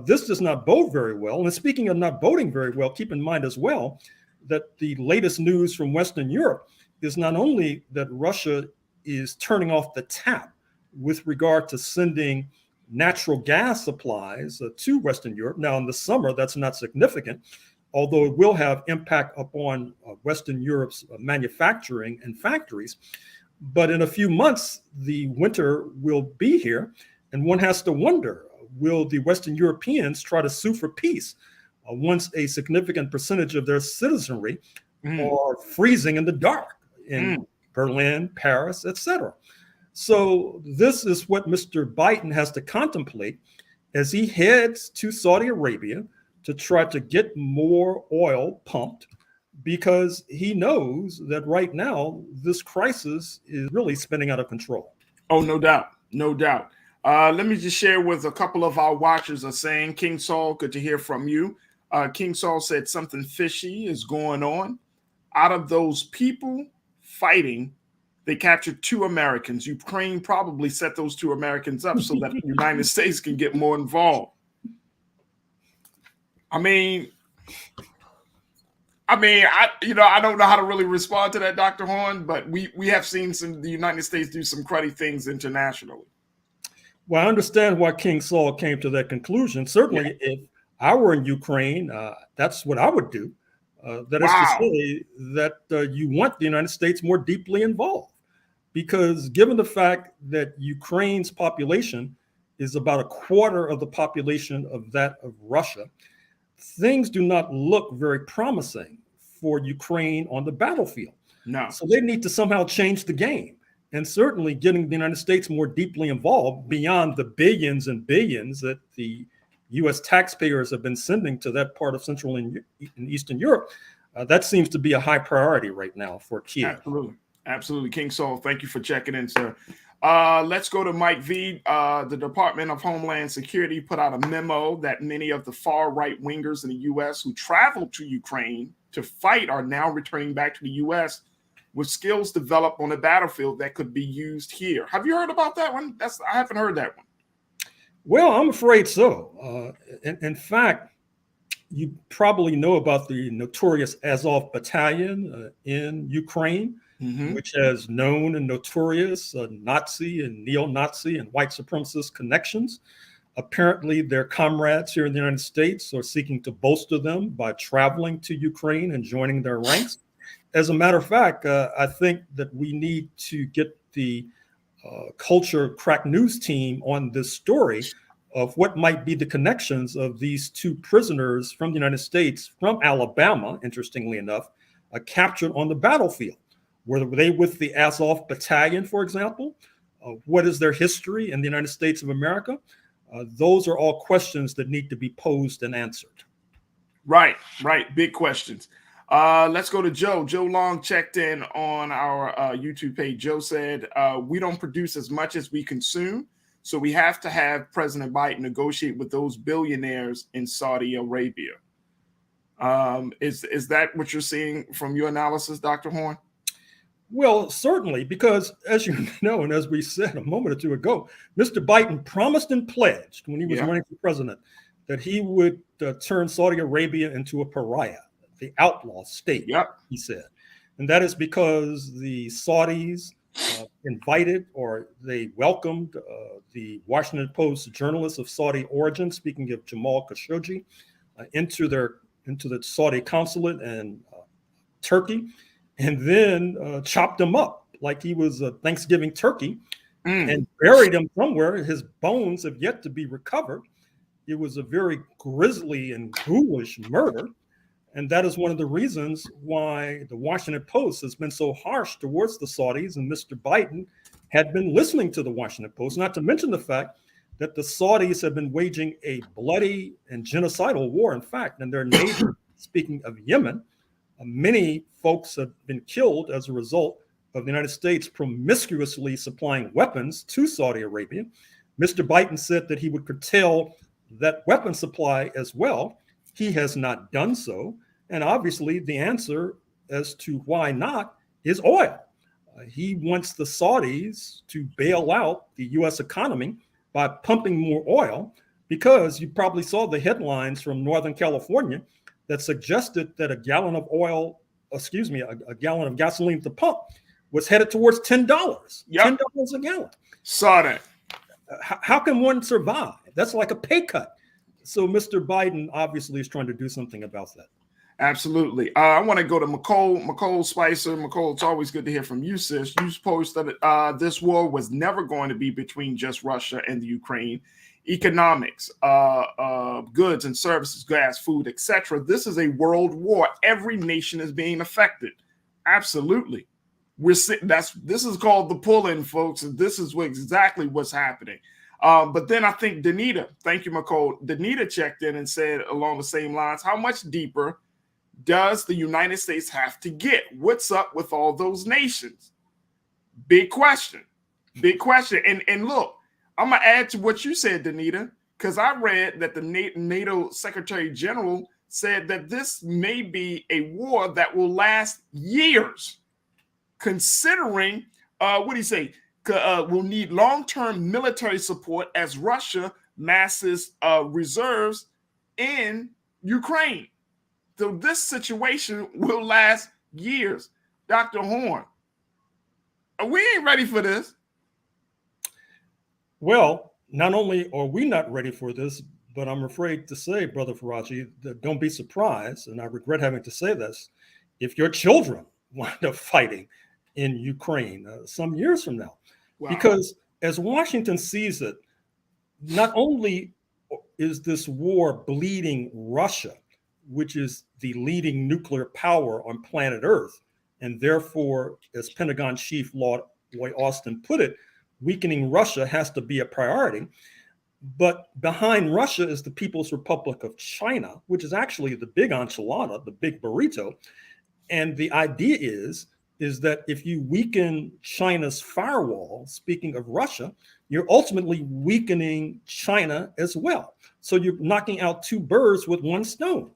This does not bode very well. And speaking of not boding very well, keep in mind as well that the latest news from Western Europe is not only that Russia is turning off the tap with regard to sending natural gas supplies to Western Europe. Now, in the summer, that's not significant, although it will have impact upon Western Europe's manufacturing and factories. But in a few months, the winter will be here, and one has to wonder, will the Western Europeans try to sue for peace once a significant percentage of their citizenry are freezing in the dark in Berlin, Paris, etc.? So this is what Mr. Biden has to contemplate as he heads to Saudi Arabia to try to get more oil pumped, because he knows that right now this crisis is really spinning out of control. Oh, no doubt. No doubt. Let me just share with a couple of our watchers are saying, King Saul, good to hear from you. King Saul said something fishy is going on. Out of those people fighting, they captured 2 Americans. Ukraine probably set those 2 Americans up so that the United States can get more involved. I don't know how to really respond to that, Dr. Horn, but we have seen the United States do some cruddy things internationally. Well, I understand why King Saul came to that conclusion. Certainly, if I were in Ukraine, that's what I would do. That is to say that you want the United States more deeply involved, because given the fact that Ukraine's population is about a quarter of the population of that of Russia, things do not look very promising for Ukraine on the battlefield. No. So they need to somehow change the game. And certainly getting the United States more deeply involved beyond the billions and billions that the U.S. taxpayers have been sending to that part of Central and Eastern Europe, that seems to be a high priority right now for Kiev. Absolutely. Absolutely. King Saul, thank you for checking in, sir. Let's go to Mike V. The Department of Homeland Security put out a memo that many of the far right wingers in the U.S. who traveled to Ukraine to fight are now returning back to the U.S. with skills developed on the battlefield that could be used here. Have you heard about that one? I haven't heard that one. Well, I'm afraid so. In fact, you probably know about the notorious Azov Battalion in Ukraine, which has known and notorious Nazi and neo-Nazi and white supremacist connections. Apparently, their comrades here in the United States are seeking to bolster them by traveling to Ukraine and joining their ranks. As a matter of fact, I think that we need to get the Culture Crack News team on this story of what might be the connections of these 2 prisoners from the United States, from Alabama, interestingly enough, captured on the battlefield. Were they with the Azov Battalion, for example? What is their history in the United States of America? Those are all questions that need to be posed and answered. Right. Big questions. Let's go to Joe. Joe Long checked in on our YouTube page. Joe said, we don't produce as much as we consume, so we have to have President Biden negotiate with those billionaires in Saudi Arabia. Is that what you're seeing from your analysis, Dr. Horn? Well, certainly, because as you know, and as we said a moment or 2 ago, Mr. Biden promised and pledged when he was running for president that he would turn Saudi Arabia into a pariah, the outlaw state, he said. And that is because the Saudis invited, or they welcomed, the Washington Post journalist of Saudi origin, speaking of Jamal Khashoggi, into the Saudi consulate in Turkey, and then chopped him up like he was a Thanksgiving turkey and buried him somewhere. His bones have yet to be recovered. It was a very grisly and ghoulish murder. And that is one of the reasons why the Washington Post has been so harsh towards the Saudis, and Mr. Biden had been listening to the Washington Post, not to mention the fact that the Saudis have been waging a bloody and genocidal war. In fact, in their neighbor, speaking of Yemen, many folks have been killed as a result of the United States promiscuously supplying weapons to Saudi Arabia. Mr. Biden said that he would curtail that weapon supply as well. He has not done so. And obviously the answer as to why not is oil. He wants the Saudis to bail out the U.S. economy by pumping more oil, because you probably saw the headlines from Northern California that suggested that a gallon of gasoline at the pump was headed towards $10. $10 a gallon. Saw that. How can one survive? That's like a pay cut. So Mr. Biden obviously is trying to do something about that. Absolutely. I want to go to McCole Spicer. McCole, it's always good to hear from you, sis. You posted that this war was never going to be between just Russia and the Ukraine. Economics, goods and services, gas, food, etc. This is a world war. Every nation is being affected. Absolutely. This is called the pull-in, folks, and this is exactly what's happening. But then I think Danita, thank you, McCole. Danita checked in and said along the same lines, how much deeper does the United States have to get? What's up with all those nations? Big question. Big question. And look, I'm going to add to what you said, Danita, because I read that the NATO Secretary General said that this may be a war that will last years, considering, what do you say, will need long-term military support as Russia masses reserves in Ukraine. So this situation will last years. Dr. Horn, we ain't ready for this. Well, not only are we not ready for this, but I'm afraid to say, Brother Farajii, that don't be surprised, and I regret having to say this, if your children wind up fighting in Ukraine some years from now. Wow. Because as Washington sees it, not only is this war bleeding Russia, which is the leading nuclear power on planet Earth, and therefore, as Pentagon Chief Lloyd Austin put it, weakening Russia has to be a priority. But behind Russia is the People's Republic of China, which is actually the big enchilada, the big burrito. And the idea is that if you weaken China's firewall, speaking of Russia, you're ultimately weakening China as well. So you're knocking out two birds with one stone.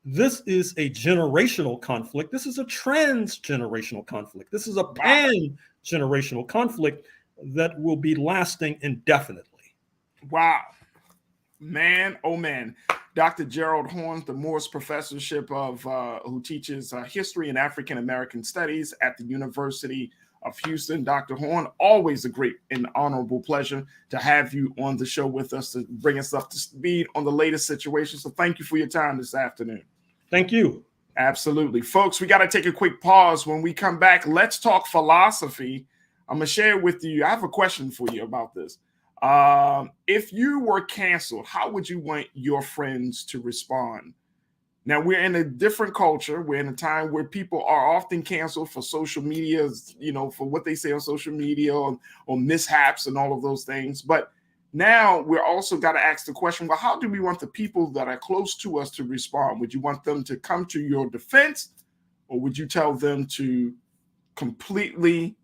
This is a generational conflict. This is a transgenerational conflict. This is a pan-generational conflict that will be lasting indefinitely. Wow. Man, oh man. Dr. Gerald Horn, the Morse Professorship of who teaches history and African American studies at the University of Houston. Dr. Horn, always a great and honorable pleasure to have you on the show with us to bring us up to speed on the latest situation. So thank you for your time this afternoon. Thank you. Absolutely. Folks, we got to take a quick pause. When we come back, let's talk philosophy. I'm going to share with you. I have a question for you about this. If you were canceled, how would you want your friends to respond? Now, we're in a different culture. We're in a time where people are often canceled for social media, for what they say on social media or mishaps and all of those things. But now we're also got to ask the question, well, how do we want the people that are close to us to respond? Would you want them to come to your defense, or would you tell them to completely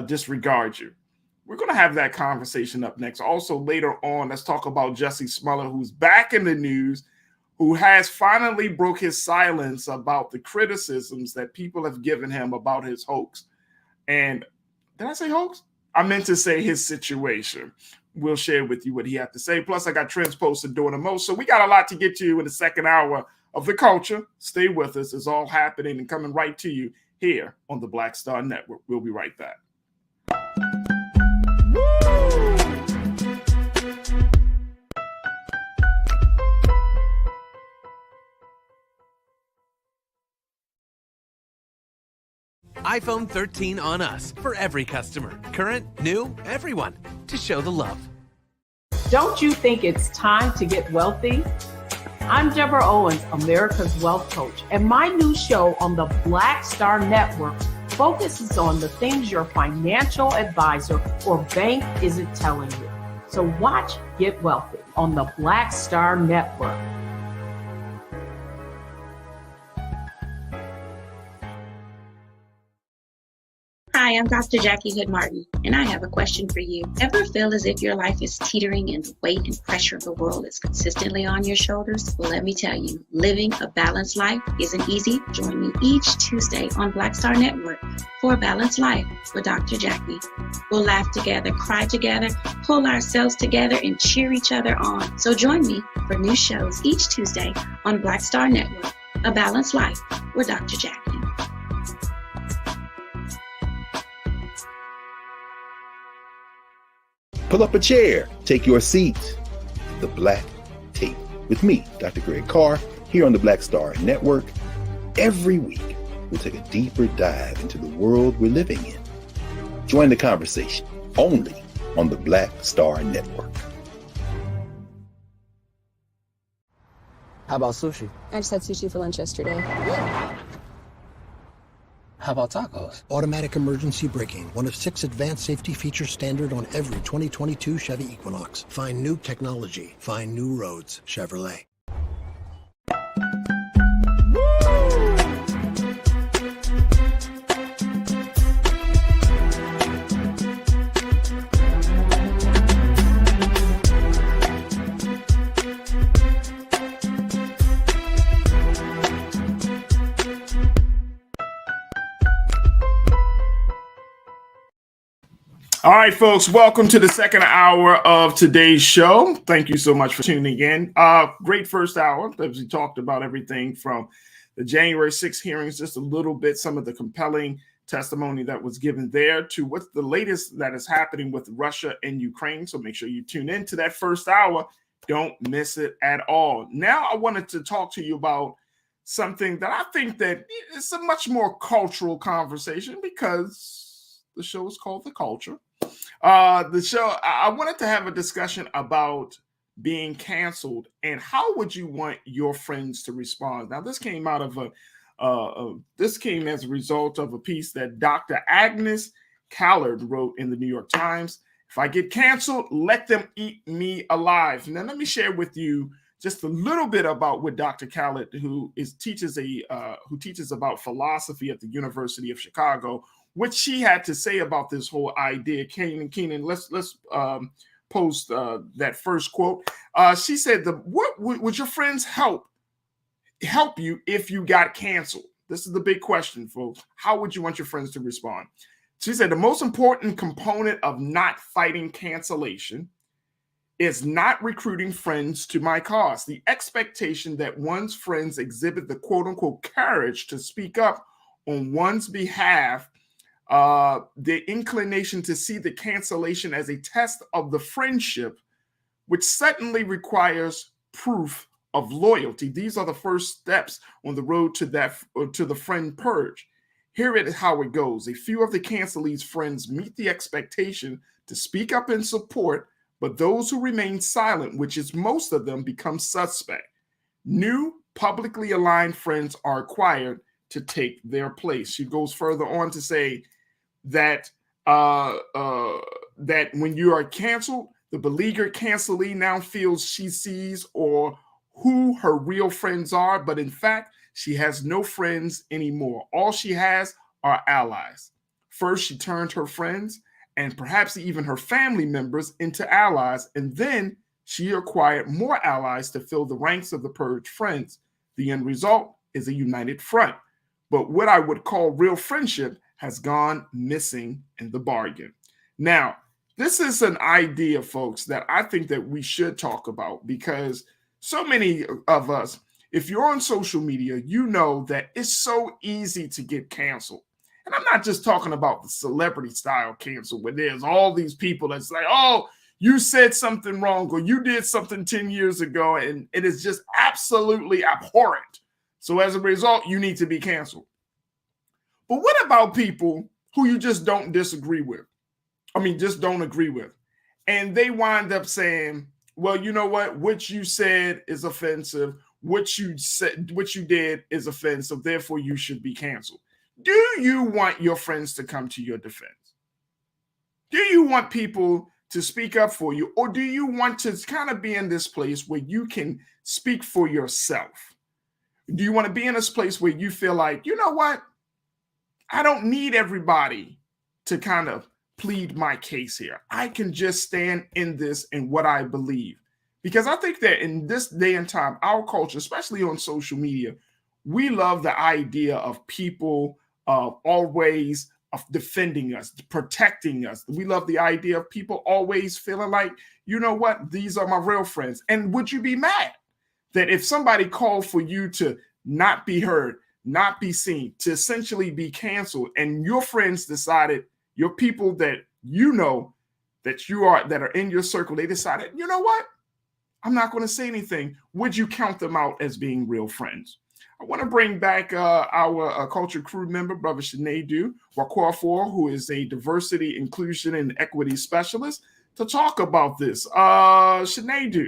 disregard you? We're going to have that conversation up next. Also, later on, let's talk about Jussie Smollett, who's back in the news, who has finally broke his silence about the criticisms that people have given him about his hoax. And did I say hoax? I meant to say his situation. We'll share with you what he had to say. Plus, I got trends posted doing the most. So we got a lot to get to in the second hour of The Culture. Stay with us. It's all happening and coming right to you here on the Black Star Network. We'll be right back. iPhone 13 on us for every customer. Current, new, everyone. To show the love. Don't you think it's time to get wealthy? I'm Deborah Owens, America's Wealth Coach, and my new show on the Black Star Network focuses on the things your financial advisor or bank isn't telling you. So watch Get Wealthy on the Black Star Network. Hi, I'm Dr. Jackie Hood Martin, and I have a question for you. Ever feel as if your life is teetering and the weight and pressure of the world is consistently on your shoulders? Well, let me tell you, living a balanced life isn't easy. Join me each Tuesday on Black Star Network for A Balanced Life with Dr. Jackie. We'll laugh together, cry together, pull ourselves together, and cheer each other on. So join me for new shows each Tuesday on Black Star Network, A Balanced Life with Dr. Jackie. Pull up a chair, take your seat. The Black Tape with me, Dr. Greg Carr, here on the Black Star Network. Every week, we'll take a deeper dive into the world we're living in. Join the conversation only on the Black Star Network. How about sushi? I just had sushi for lunch yesterday. How about tacos? Automatic emergency braking, one of 6 advanced safety features standard on every 2022 Chevy Equinox. Find new technology. Find new roads. Chevrolet. All right, folks, welcome to the second hour of today's show. Thank you so much for tuning in. Great first hour, as we talked about everything from the January 6th hearings, just a little bit, some of the compelling testimony that was given there, to what's the latest that is happening with Russia and Ukraine. So make sure you tune in to that first hour. Don't miss it at all. Now I wanted to talk to you about something that I think that is a much more cultural conversation, because the show is called The Culture. I wanted to have a discussion about being canceled and how would you want your friends to respond. Now, this came out of this came as a result of a piece that Dr. Agnes Callard wrote in the New York Times. If I get canceled, let them eat me alive. Now, let me share with you just a little bit about what Dr. Callard, who teaches about philosophy at the University of Chicago, what she had to say about this whole idea. Keenan, let's post that first quote. She said, "What would your friends help you if you got canceled?" This is the big question, folks. How would you want your friends to respond? She said, "The most important component of not fighting cancellation is not recruiting friends to my cause. The expectation that one's friends exhibit the quote-unquote courage to speak up on one's behalf, the inclination to see the cancellation as a test of the friendship, which certainly requires proof of loyalty. These are the first steps on the road to the friend purge. Here it is how it goes. A few of the cancelees' friends meet the expectation to speak up in support, but those who remain silent, which is most of them, become suspect. New publicly aligned friends are acquired to take their place." She goes further on to say that that when you are canceled, the beleaguered cancelee now feels she sees or who her real friends are, but in fact, she has no friends anymore. All she has are allies. First, she turned her friends and perhaps even her family members into allies, and then she acquired more allies to fill the ranks of the purged friends. The end result is a united front. But what I would call real friendship has gone missing in the bargain. Now, this is an idea, folks, that I think that we should talk about, because so many of us, if you're on social media, you know that it's so easy to get canceled. And I'm not just talking about the celebrity style cancel, where there's all these people that's like, oh, you said something wrong or you did something 10 years ago, and it is just absolutely abhorrent. So as a result, you need to be canceled. But what about people who you just don't disagree with? I mean, just don't agree with. And they wind up saying, well, you know what you said is offensive. What you did is offensive. Therefore, you should be canceled. Do you want your friends to come to your defense? Do you want people to speak up for you? Or do you want to kind of be in this place where you can speak for yourself? Do you want to be in this place where you feel like, you know what? I don't need everybody to kind of plead my case here. I can just stand in this and what I believe. Because I think that in this day and time, our culture, especially on social media, we love the idea of people always defending us, protecting us. We love the idea of people always feeling like, you know what, these are my real friends. And would you be mad that if somebody called for you to not be heard, not be seen, to essentially be canceled, and your friends decided, your people that you know that are in your circle, they decided, you know what, I'm not going to say anything. Would you count them out as being real friends? I want to bring back our culture crew member, Brother Sinedu Wakwafor, who is a diversity, inclusion, and equity specialist, to talk about this. Sinedu,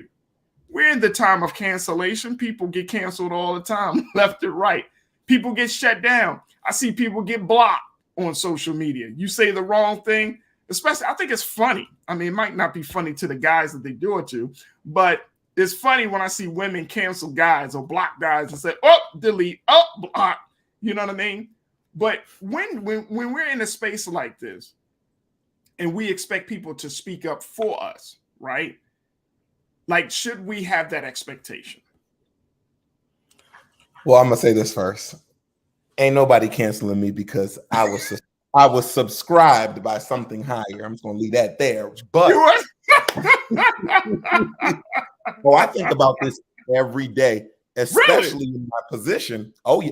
we're in the time of cancellation. People get canceled all the time, left and right. People get shut down. I see people get blocked on social media. You say the wrong thing, especially, I think it's funny. I mean, it might not be funny to the guys that they do it to, but it's funny when I see women cancel guys or block guys and say, oh, delete, oh, block. You know what I mean? But when we're in a space like this and we expect people to speak up for us, right? Like, should we have that expectation? Well, I'm gonna say this first. Ain't nobody canceling me because I was subscribed by something higher. I'm just gonna leave that there. But oh, I think about this every day, especially in my position. Oh yeah,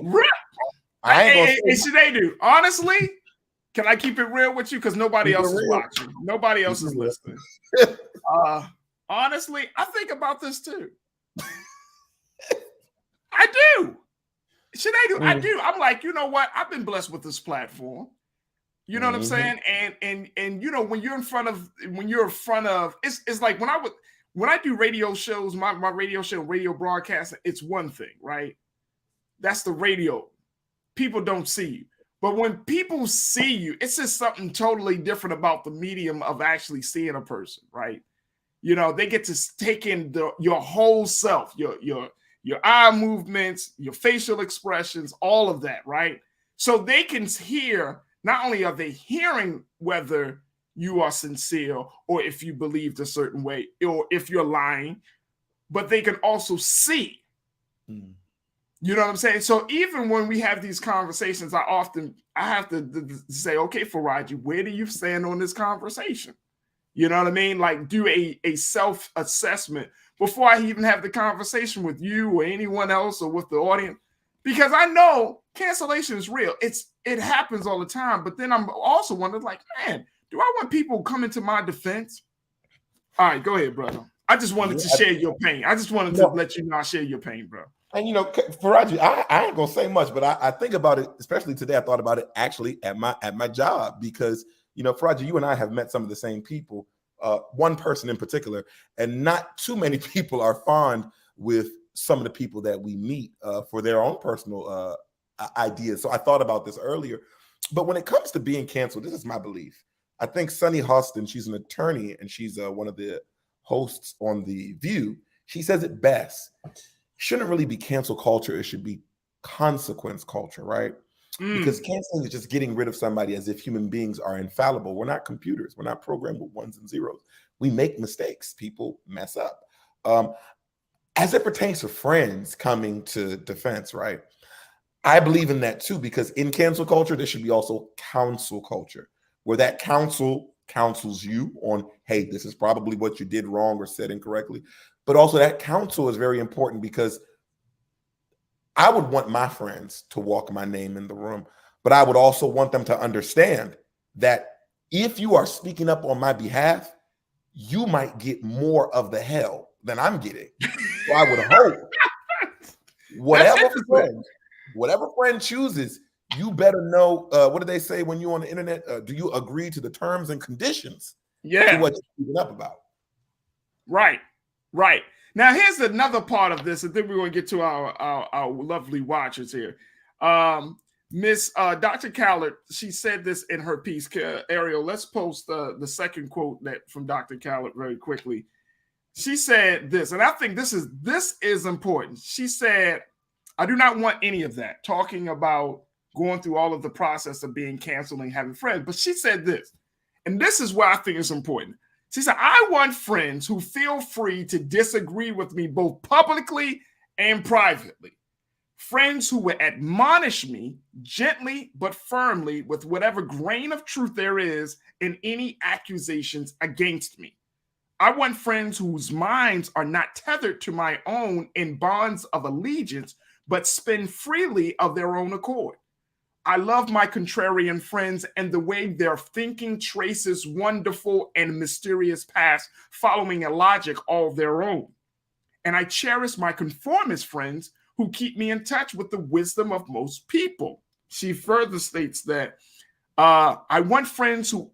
I ain't gonna say they do. Honestly, can I keep it real with you? Because nobody else is watching. Nobody else is listening. Honestly, I think about this too. I do. I do. I'm like, you know what? I've been blessed with this platform. You know what I'm saying? And you know, when you're in front of, it's like when I do radio shows, my radio show, radio broadcasting, it's one thing, right? That's the radio. People don't see you. But when people see you, it's just something totally different about the medium of actually seeing a person, right? You know, they get to take in your whole self, your eye movements, your facial expressions, all of that, right? So they can hear, not only are they hearing whether you are sincere or if you believed a certain way or if you're lying, but they can also see. You know what I'm saying? So even when we have these conversations, I have to say, okay, Farajii, where do you stand on this conversation? You know what I mean? Like, do a self-assessment before I even have the conversation with you or anyone else or with the audience, because I know cancellation is real. It happens all the time. But then I'm also wondering, like, man, do I want people coming to my defense? All right, go ahead, brother. I just wanted to share your pain. I just wanted to let you know I share your pain, bro. And you know, Farajii, I ain't gonna say much, but I think about it, especially today. I thought about it actually at my job, because you know, Farajii, you and I have met some of the same people. One person in particular, and not too many people are fond with some of the people that we meet for their own personal ideas. So I thought about this earlier. But when it comes to being canceled, this is my belief. I think Sunny Hostin, she's an attorney and she's one of the hosts on The View. She says it best. It shouldn't really be cancel culture. It should be consequence culture, right? Because canceling is just getting rid of somebody as if human beings are infallible. We're not computers. We're not programmed with ones and zeros. We make mistakes. People mess up. As it pertains to friends coming to defense, right? I believe in that too, because in cancel culture, there should be also counsel culture, where that counsel counsels you on, hey, this is probably what you did wrong or said incorrectly. But also that counsel is very important, because I would want my friends to walk my name in the room, but I would also want them to understand that if you are speaking up on my behalf, you might get more of the hell than I'm getting. So I would hope whatever friend chooses, you better know, what do they say when you're on the internet? Do you agree to the terms and conditions to what you're speaking up about? Right. Now, here's another part of this, and then we're going to get to our lovely watchers here. Miss Dr. Khaled, she said this in her piece. Ariel, let's post the second quote from Dr. Khaled very quickly. She said this, and I think this is important. She said, I do not want any of that, talking about going through all of the process of being canceled and having friends. But she said this, and this is why I think it's important. She said, I want friends who feel free to disagree with me both publicly and privately. Friends who will admonish me gently but firmly with whatever grain of truth there is in any accusations against me. I want friends whose minds are not tethered to my own in bonds of allegiance, but spin freely of their own accord. I love my contrarian friends and the way their thinking traces wonderful and mysterious paths, following a logic all their own. and I cherish my conformist friends who keep me in touch with the wisdom of most people. She further states that I want friends who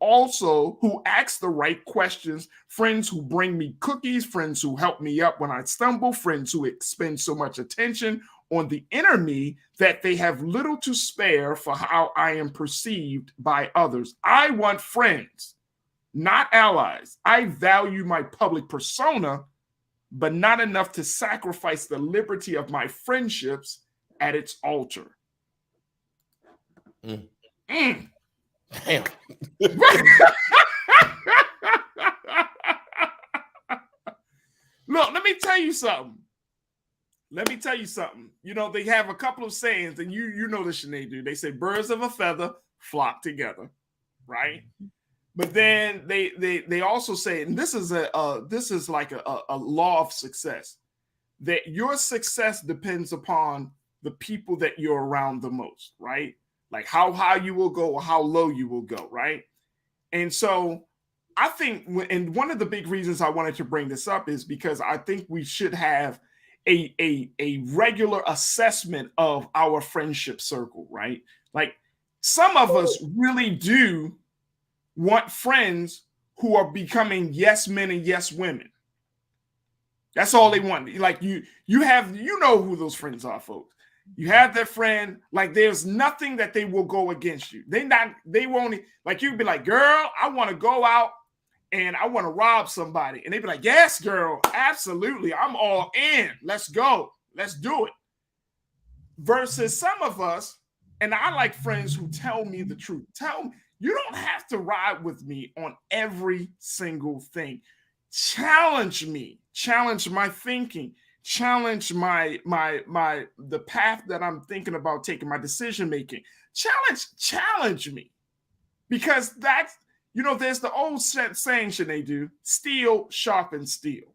ask the right questions, friends who bring me cookies, friends who help me up when I stumble, friends who expend so much attention on the inner me that they have little to spare for how I am perceived by others. I want friends, not allies. I value my public persona, but not enough to sacrifice the liberty of my friendships at its altar. Damn. Look, let me tell you something. You know, they have a couple of sayings, and you know this, Sinead, do. They say birds of a feather flock together, right? But then they also say, and this is like a law of success, that your success depends upon the people that you're around the most, right? Like how high you will go or how low you will go, right? And so I think, and one of the big reasons I wanted to bring this up is because I think we should have a regular assessment of our friendship circle, right? Like some of us really do want friends who are becoming yes men and yes women. That's all they want. Like you know who those friends are, folks. You have that friend, like there's nothing that they will go against you. They won't, like you'd be like, girl, I want to go out and I want to rob somebody. And they'd be like, yes, girl, absolutely. I'm all in. Let's go. Let's do it. Versus some of us, and I like friends who tell me the truth. Tell me, you don't have to ride with me on every single thing. Challenge me, challenge my thinking, challenge the path that I'm thinking about taking, my decision making. Challenge me, because that's, you know, there's the old saying, Sinead, do steel sharpens steel.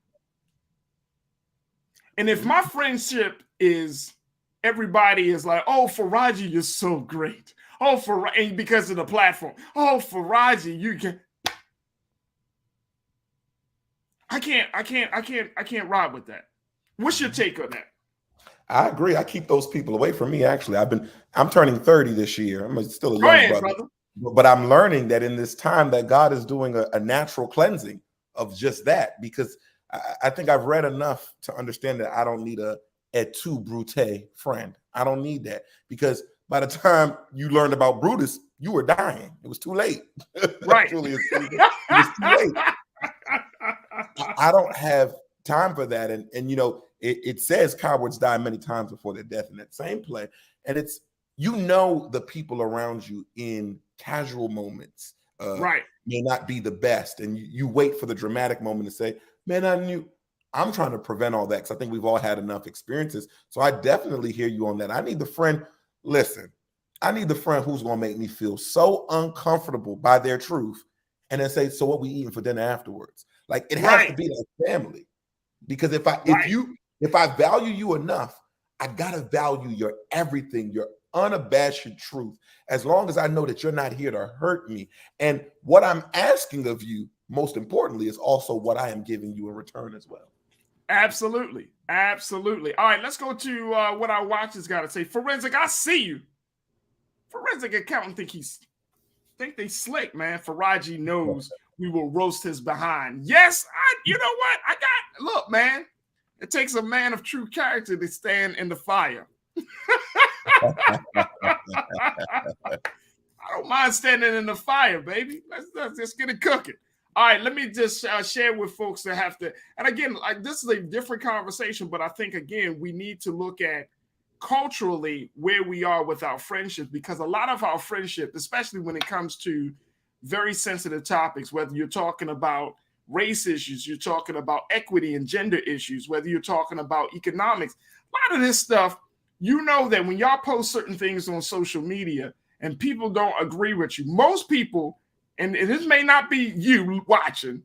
And if my friendship is everybody is like, oh, Farajii, you're so great. Oh, and because of the platform. Oh, Farajii, you can. I can't ride with that. What's your take on that? I agree. I keep those people away from me. Actually, I'm turning 30 this year. I'm still a young brother. But I'm learning that in this time that God is doing a natural cleansing of just that, because I think I've read enough to understand that I don't need a et tu Brute friend. I don't need that, because by the time you learned about Brutus, you were dying. It was too late. Right. Julius, it was too late. I don't have time for that. And you know, it says cowards die many times before their death in that same play. And it's, you know, the people around you in casual moments right may not be the best. And you wait for the dramatic moment to say, man, I'm trying to prevent all that, because I think we've all had enough experiences. So I definitely hear you on that. I need the friend, listen, I need the friend who's going to make me feel so uncomfortable by their truth and then say, so what we eating for dinner afterwards? Like, it has to be like family. Because if I value you enough, I gotta value your everything, your unabashed truth, as long as I know that you're not here to hurt me. And what I'm asking of you, most importantly, is also what I am giving you in return as well. Absolutely. Absolutely. All right, let's go to what our watchers got to say. Forensic, I see you. Forensic accountant think they slick, man. Farajii knows we will roast his behind. Yes, you know what? Look, man, it takes a man of true character to stand in the fire. I don't mind standing in the fire, baby. Let's just get it cooking. All right, let me just share with folks that have to, and again, this is a different conversation, but I think, again, we need to look at culturally where we are with our friendships, because a lot of our friendship, especially when it comes to very sensitive topics, whether you're talking about race issues, you're talking about equity and gender issues, whether you're talking about economics, a lot of this stuff, you know that when y'all post certain things on social media and people don't agree with you, most people, and this may not be you watching,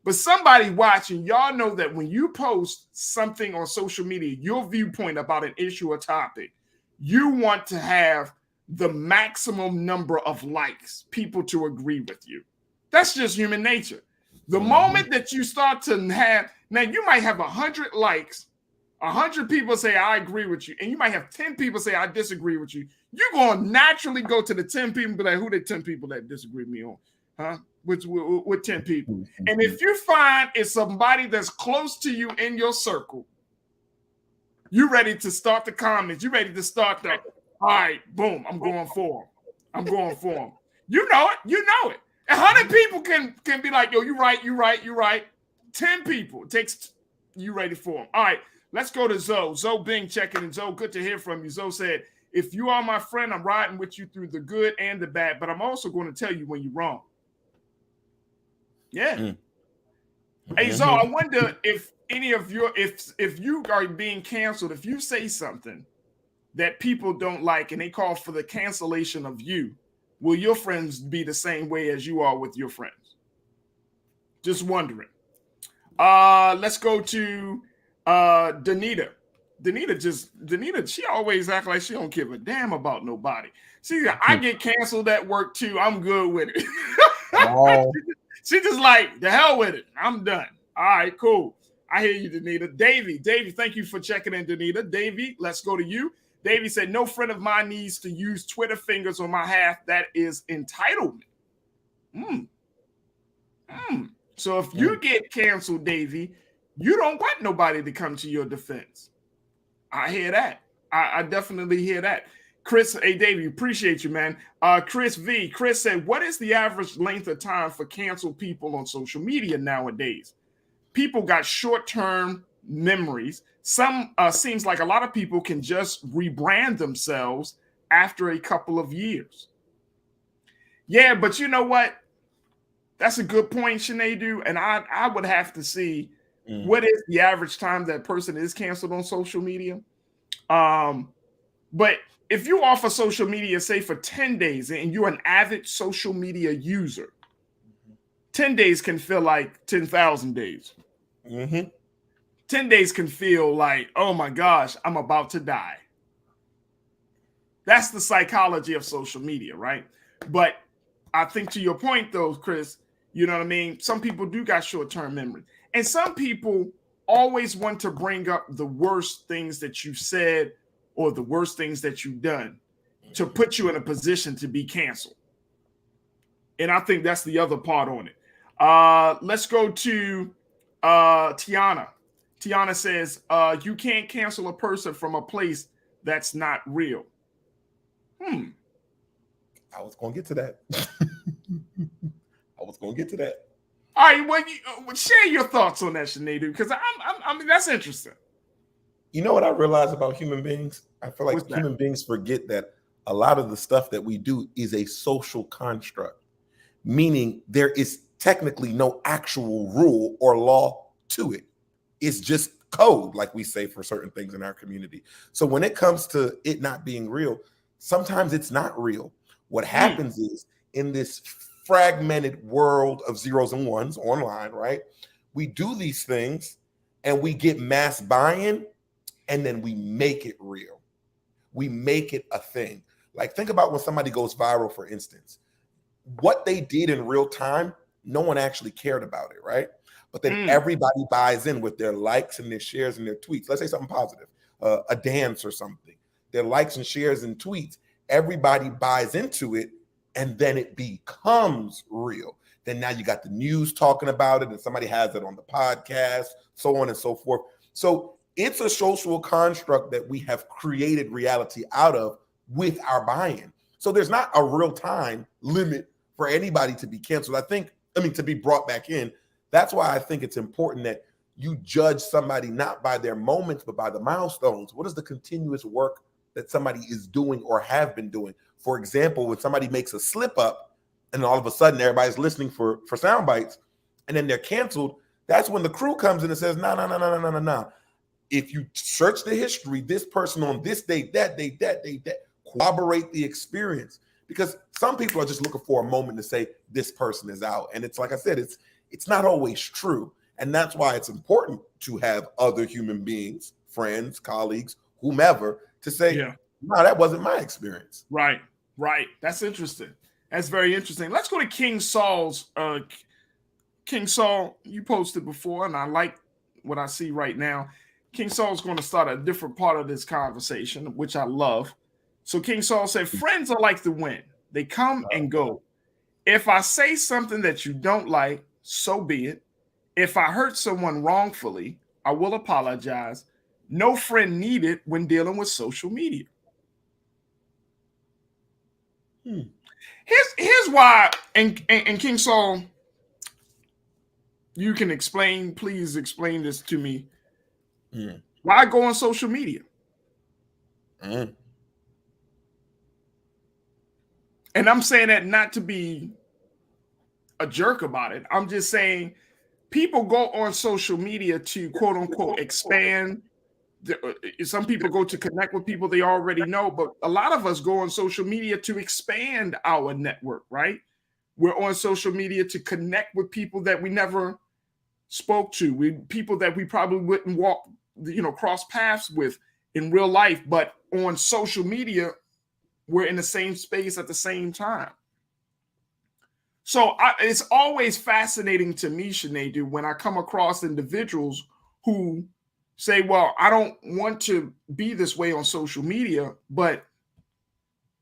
but somebody watching, y'all know that when you post something on social media, your viewpoint about an issue or topic, you want to have the maximum number of likes, people to agree with you. That's just human nature. The moment that you start to have, Now, you might have 100 likes, 100 people say, I agree with you, and you might have 10 people say, I disagree with you. You're going to naturally go to the 10 people and be like, who the 10 people that disagree with me on? Huh? With 10 people. And if you find it's somebody that's close to you in your circle, you ready to start the comments. You ready to start the, all right, boom, I'm going for him. I'm going for him. You know it. You know it. 100 people can be like, yo, you right, you right, you right. 10 people. It takes you ready for them. All right, let's go to Zoe. Zoe Bing checking in. Zoe, good to hear from you. Zoe said, if you are my friend, I'm riding with you through the good and the bad, but I'm also going to tell you when you're wrong. Yeah. Hey, Zoe, I wonder if any of your, if you are being canceled, if you say something that people don't like and they call for the cancellation of you, will your friends be the same way as you are with your friends? Just wondering. Let's go to Danita. Danita, she always act like she don't give a damn about nobody. See, I get canceled at work too. I'm good with it. Oh. She just like, the hell with it. I'm done. All right, cool. I hear you, Danita. Davey, thank you for checking in, Danita. Davey, let's go to you. Davey said, no friend of mine needs to use Twitter fingers on my half. That is entitlement. So if you get canceled, Davey, you don't want nobody to come to your defense. I hear that. I definitely hear that. Chris, hey, Davey, appreciate you, man. Chris said, what is the average length of time for canceled people on social media nowadays? People got short-term memories. Some seems like a lot of people can just rebrand themselves after a couple of years. Yeah, but you know what? That's a good point, Sinead. And I would have to see what is the average time that person is canceled on social media. But if you offer social media, say for 10 days, and you're an avid social media user, 10 days can feel like 10,000 days. 10 days can feel like, oh my gosh, I'm about to die. That's the psychology of social media, right? But I think to your point though, Chris, you know what I mean? Some people do got short-term memory. And some people always want to bring up the worst things that you said or the worst things that you've done to put you in a position to be canceled. And I think that's the other part on it. Let's go to Tiana. Tiana says, you can't cancel a person from a place that's not real. I was going to get to that. All right, well, share your thoughts on that, Sinead, because I mean, that's interesting. You know what I realize about human beings? I feel like human beings forget that a lot of the stuff that we do is a social construct, meaning there is technically no actual rule or law to it. It's just code, like we say for certain things in our community. So when it comes to it not being real, sometimes it's not real. What happens is in this fragmented world of zeros and ones online, right? We do these things and we get mass buy-in and then we make it real. We make it a thing. Like think about when somebody goes viral, for instance. What they did in real time, no one actually cared about it, right? But then everybody buys in with their likes and their shares and their tweets. Let's say something positive, a dance or something. Their likes and shares and tweets, everybody buys into it and then it becomes real. Then now you got the news talking about it and somebody has it on the podcast, so on and so forth. So it's a social construct that we have created reality out of with our buy-in. So there's not a real time limit for anybody to be canceled. To be brought back in. That's why I think it's important that you judge somebody not by their moments, but by the milestones. What is the continuous work that somebody is doing or have been doing? For example, when somebody makes a slip up and all of a sudden everybody's listening for sound bites and then they're canceled, that's when the crew comes in and says, no. If you search the history, this person on this date, that date, corroborate the experience. Because some people are just looking for a moment to say this person is out. And it's like I said, it's not always true. And that's why it's important to have other human beings, friends, colleagues, whomever, to say, no, that wasn't my experience. Right. That's interesting. That's very interesting. Let's go to King Saul's. King Saul, you posted before, and I like what I see right now. King Saul's going to start a different part of this conversation, which I love. So King Saul said, friends are like the wind. They come and go. If I say something that you don't like, so be it. If I hurt someone wrongfully, I will apologize. No friend needed when dealing with social media. Here's why, and King Saul, you can explain, please explain this to me. Why I go on social media? And I'm saying that not to be a jerk about it. I'm just saying people go on social media to quote unquote expand. Some people go to connect with people they already know, but a lot of us go on social media to expand our network, right? We're on social media to connect with people that we never spoke to, people that we probably wouldn't walk, cross paths with in real life, but on social media, we're in the same space at the same time. So it's always fascinating to me, Sinead, when I come across individuals who say, well, I don't want to be this way on social media, but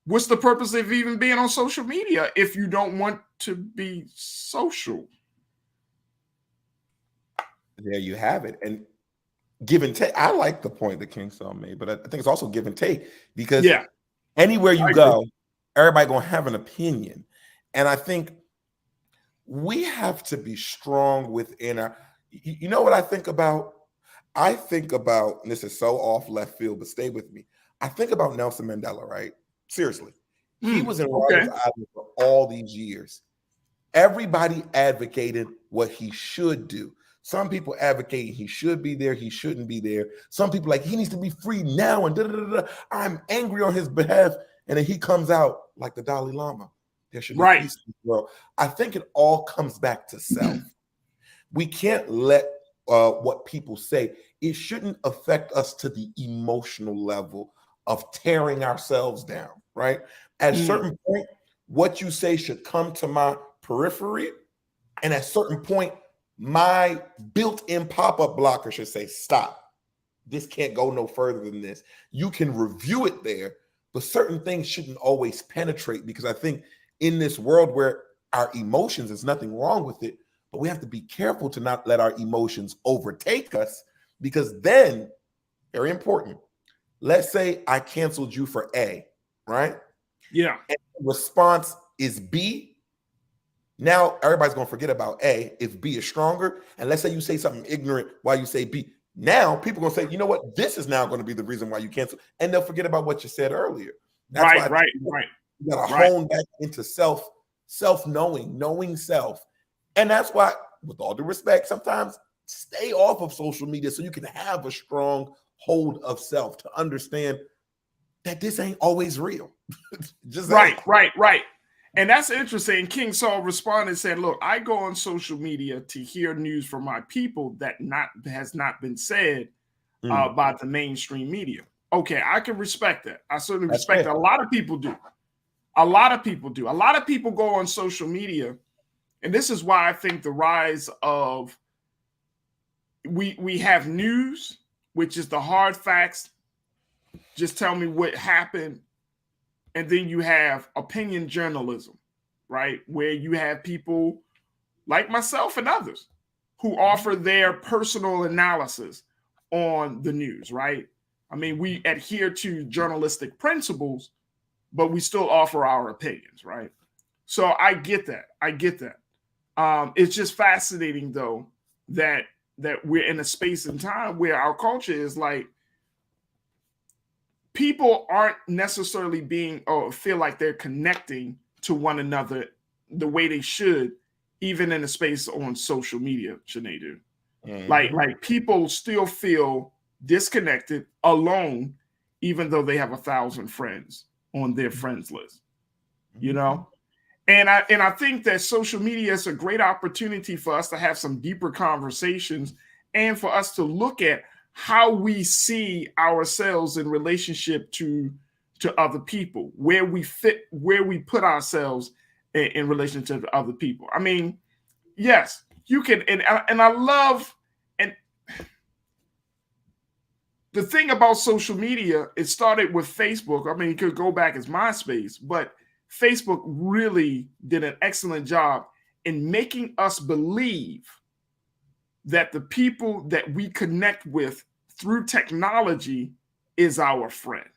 what's the purpose of even being on social media if you don't want to be social? There you have it. And give and take. I like the point that King Saul made, but I think it's also give and take, because anywhere you go, everybody gonna have an opinion. And I think we have to be strong within our, you know what I think about? I think about, and this is so off left field, but stay with me. I think about Nelson Mandela, right? Seriously. He was in Rikers Island for all these years. Everybody advocated what he should do. Some people advocate he should be there, he shouldn't be there. Some people like he needs to be free now, and I'm angry on his behalf. And then he comes out like the Dalai Lama. There should be peace in the world. I think it all comes back to self. We can't let what people say, it shouldn't affect us to the emotional level of tearing ourselves down, right? At a certain point, what you say should come to my periphery. And at a certain point, my built-in pop-up blocker should say, stop. This can't go no further than this. You can review it there, but certain things shouldn't always penetrate, because I think in this world where our emotions, there's nothing wrong with it, but we have to be careful to not let our emotions overtake us, because then, very important, let's say I canceled you for A, right? Yeah. And the response is B. Now everybody's going to forget about A if B is stronger. And let's say you say something ignorant while you say B. Now people are going to say, you know what? This is now going to be the reason why you cancel. And they'll forget about what you said earlier. That's right. You got to hone back into self-knowing, knowing self. And that's why, with all due respect, sometimes stay off of social media so you can have a strong hold of self to understand that this ain't always real. Just right. And that's interesting. King Saul responded and said, look, I go on social media to hear news from my people that has not been said by the mainstream media. Okay, I can respect that. I certainly respect that. A lot of people do. A lot of people go on social media. And this is why I think the rise of we have news, which is the hard facts. Just tell me what happened. And then you have opinion journalism, right? Where you have people like myself and others who offer their personal analysis on the news, right? I mean, we adhere to journalistic principles, but we still offer our opinions, right? So I get that. It's just fascinating, though, that we're in a space and time where our culture is like, people aren't necessarily being or feel like they're connecting to one another the way they should, even in a space on social media, Sinead. Like people still feel disconnected, alone, even though they have 1,000 friends on their friends list, you know? And I think that social media is a great opportunity for us to have some deeper conversations and for us to look at how we see ourselves in relationship to other people, where we fit, where we put ourselves in relationship to other people. I mean, yes, you can, and I love, and the thing about social media, it started with Facebook. I mean, you could go back as MySpace, but Facebook really did an excellent job in making us believe that the people that we connect with through technology is our friend.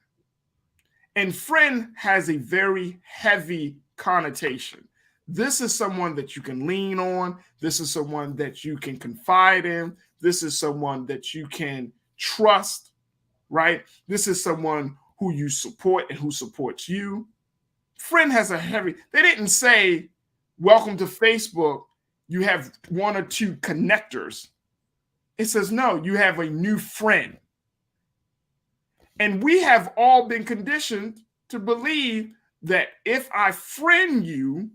And friend has a very heavy connotation. This is someone that you can lean on. This is someone that you can confide in. This is someone that you can trust, right? This is someone who you support and who supports you. Friend has a heavy, they didn't say, welcome to Facebook, you have one or two connectors. It says, no, you have a new friend. And we have all been conditioned to believe that if I friend you,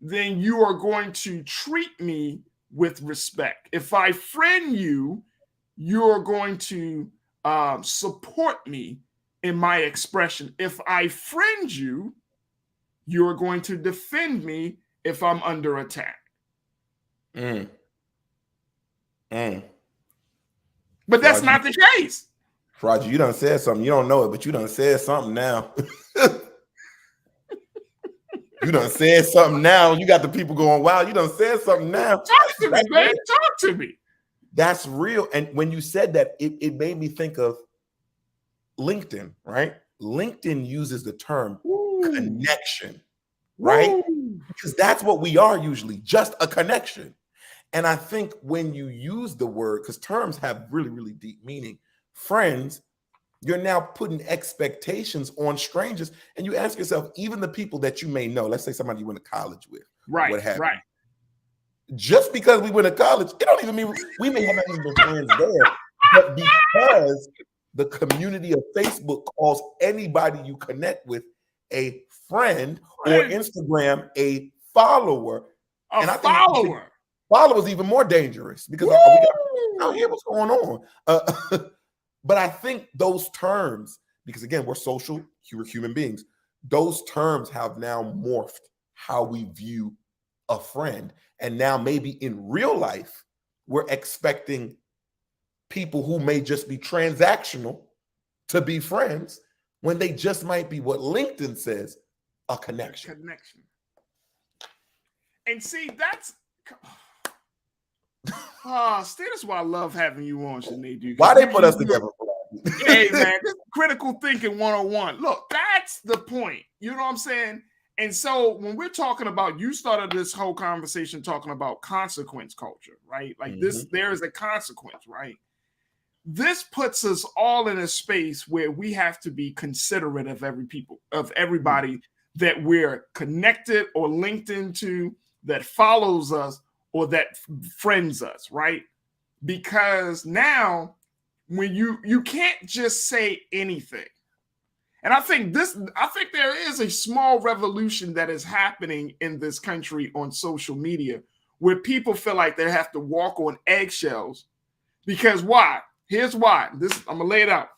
then you are going to treat me with respect. If I friend you, you're going to support me in my expression. If I friend you, you're going to defend me if I'm under attack. But that's not the case. Farajii, you done said something. You don't know it, but you done said something now. You done said something now. You got the people going, wow, you done said something now. Talk to me, man. Talk to me. That's real. And when you said that, it made me think of LinkedIn, right? LinkedIn uses the term connection, right? Because that's what we are usually, just a connection. And I think when you use the word, because terms have really, really deep meaning, friends, you're now putting expectations on strangers. And you ask yourself, even the people that you may know, let's say somebody you went to college with, right? What have Right. You. Just because we went to college, it don't even mean we may have not even been friends there, but because the community of Facebook calls anybody you connect with a friend, or Instagram a follower. And I think follower is even more dangerous because we got, hear what's going on. But I think those terms, because again, we're social, we're human beings, those terms have now morphed how we view a friend. And now maybe in real life, we're expecting people who may just be transactional to be friends when they just might be what LinkedIn says, a connection. And see, that's see, that's why I love having you on, Sinead. Why they put us together? Hey, man, this is critical thinking 101. Look, that's the point. You know what I'm saying? And so when we're talking about, you started this whole conversation talking about consequence culture, right? Like this, there is a consequence, right? This puts us all in a space where we have to be considerate of everybody that we're connected or linked into, that follows us or that friends us, right? Because now when you can't just say anything. And I think there is a small revolution that is happening in this country on social media where people feel like they have to walk on eggshells. Because why? Here's why. I'm gonna lay it out.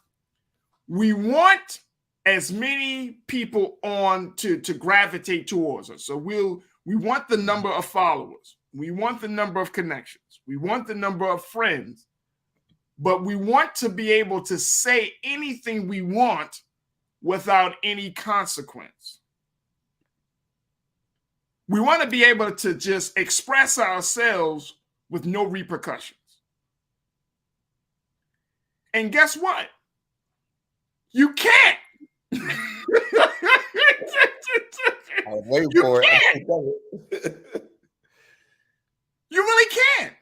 We want as many people on to gravitate towards us. So we want the number of followers. We want the number of connections. We want the number of friends. But we want to be able to say anything we want without any consequence. We want to be able to just express ourselves with no repercussions. And guess what? You can't. I was waiting for it. You really can't.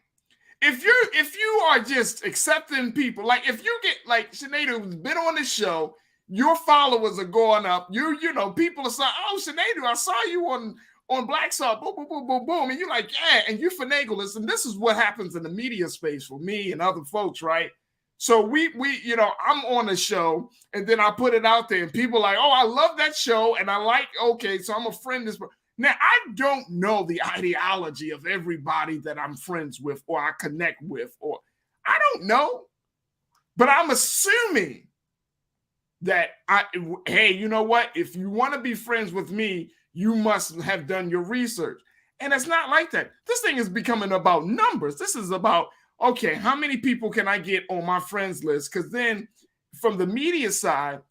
If you are just accepting people, like if you get like Sinead who's been on this show, your followers are going up. You know, people are saying, "Oh, Sinead, I saw you on Black Star, boom, boom, boom, boom, boom," and you're like, "Yeah," and you finagle this, and this is what happens in the media space for me and other folks, right? So we you know, I'm on a show, and then I put it out there, and people are like, "Oh, I love that show," and I like, okay, so I'm a friend this. Now, I don't know the ideology of everybody that I'm friends with or I connect with, or I don't know, but I'm assuming that hey, you know what? If you want to be friends with me, you must have done your research. And it's not like that. This thing is becoming about numbers. This is about okay, how many people can I get on my friends list? Because then from the media side,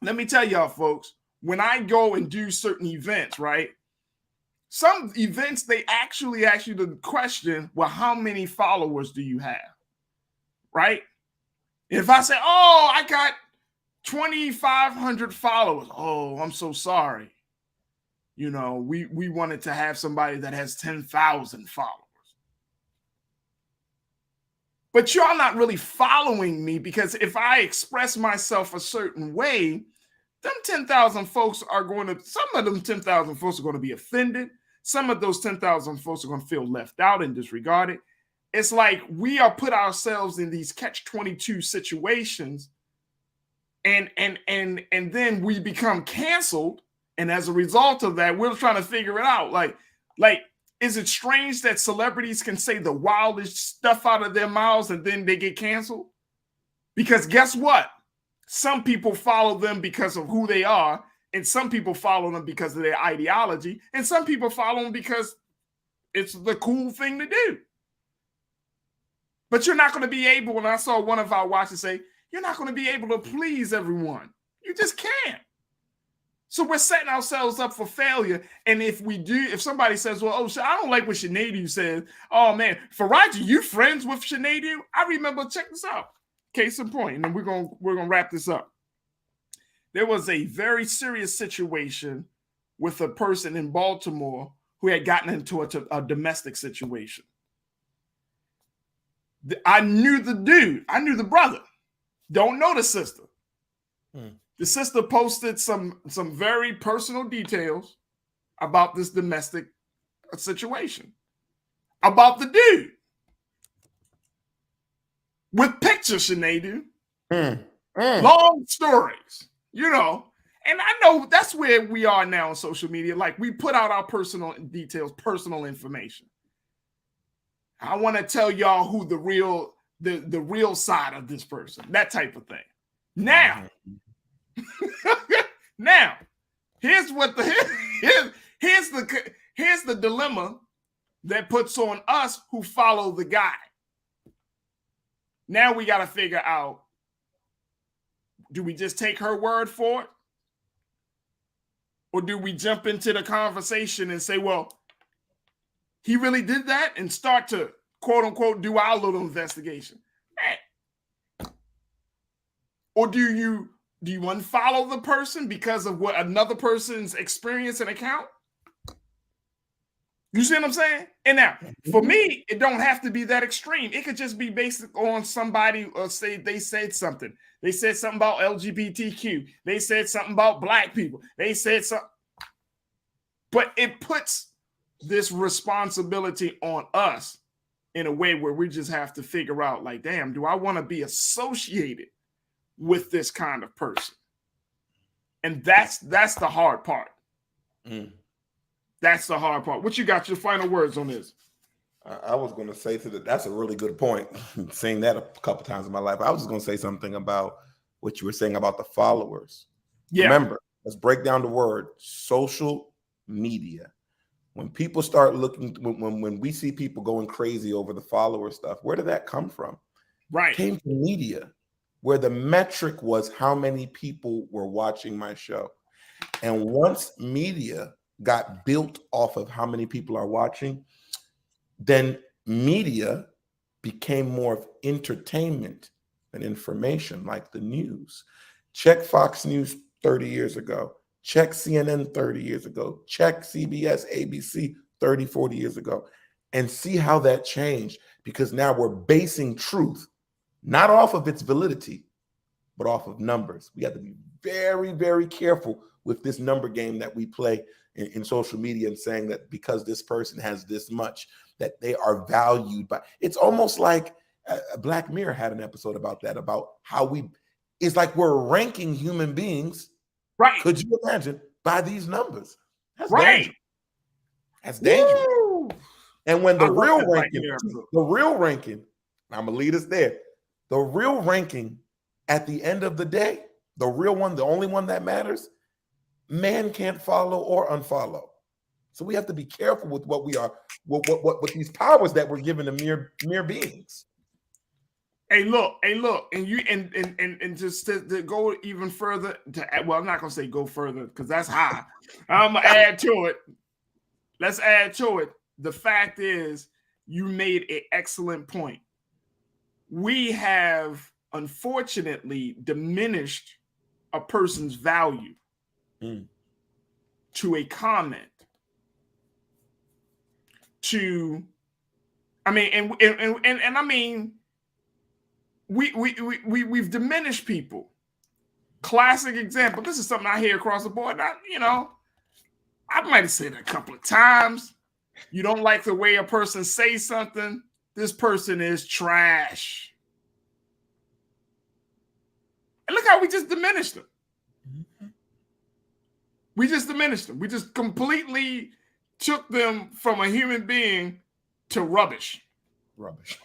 let me tell y'all, folks, when I go and do certain events, right? Some events, they actually ask you the question, well, how many followers do you have? Right? If I say, oh, I got 2,500 followers. Oh, I'm so sorry. You know, we wanted to have somebody that has 10,000 followers. But y'all not really following me, because if I express myself a certain way, them 10,000 folks are going to, some of them 10,000 folks are going to be offended. Some of those 10,000 folks are going to feel left out and disregarded. It's like we are put ourselves in these catch-22 situations, and then we become canceled. And as a result of that, we're trying to figure it out. Like, is it strange that celebrities can say the wildest stuff out of their mouths and then they get canceled? Because guess what? Some people follow them because of who they are, and some people follow them because of their ideology, and some people follow them because it's the cool thing to do. But you're not going to be able, and I saw one of our watchers say, you're not going to be able to please everyone. You just can't. So we're setting ourselves up for failure. And if we do, if somebody says, well, oh, I don't like what Sinead said. Oh, man, Farajii, you friends with Sinead? I remember, check this out. Case in point, and then we're gonna wrap this up. There was a very serious situation with a person in Baltimore who had gotten into a domestic situation. I knew the dude. I knew the brother. Don't know the sister. The sister posted some very personal details about this domestic situation, about the dude, with pictures, Sinead. Long stories, you know. And I know that's where we are now on social media. Like, we put out our personal details, personal information. I want to tell y'all who the real side of this person, that type of thing. Now, now, here's the dilemma that puts on us who follow the guy. Now we got to figure out, do we just take her word for it? Or do we jump into the conversation and say, well, he really did that, and start to, quote unquote, do our little investigation? Or do you unfollow the person because of what another person's experience and account? You see what I'm saying? And now, for me, it don't have to be that extreme. It could just be based on somebody, or say they said something. They said something about LGBTQ. They said something about black people. They said something. But it puts this responsibility on us in a way where we just have to figure out, like, damn, do I want to be associated with this kind of person? And that's the hard part. That's the hard part. What you got, your final words on this? I was going to say that's a really good point. Saying that a couple times in my life. I was going to say something about what you were saying about the followers. Yeah. Remember, let's break down the word social media. When people start looking, when we see people going crazy over the follower stuff, where did that come from? Right. It came from media, where the metric was how many people were watching my show. And once media got built off of how many people are watching, then media became more of entertainment than information, like the news. Check Fox News 30 years ago. Check CNN 30 years ago. Check CBS, ABC 30, 40 years ago. And see how that changed, because now we're basing truth not off of its validity, but off of numbers. We have to be very, very careful with this number game that we play in social media, and saying that because this person has this much, that they are valued by. It's almost like Black Mirror had an episode about that, about how it's like we're ranking human beings. Right. Could you imagine, by these numbers? That's right. Dangerous. That's dangerous. Woo! And when the real ranking, I'm gonna lead us there. The real ranking at the end of the day, the real one, the only one that matters, man can't follow or unfollow. So we have to be careful with what we are, what these powers that we're given to mere beings. Hey, look, and you and just to go even further. I'm not gonna say go further because that's high. I'm gonna add to it. Let's add to it. The fact is, you made an excellent point. We have unfortunately diminished a person's value to a comment. We've diminished people. Classic example. This is something I hear across the board. I might have said it a couple of times. You don't like the way a person says something. This person is trash. And look how we just diminished them. We just diminished them. We just completely took them from a human being to rubbish. Rubbish.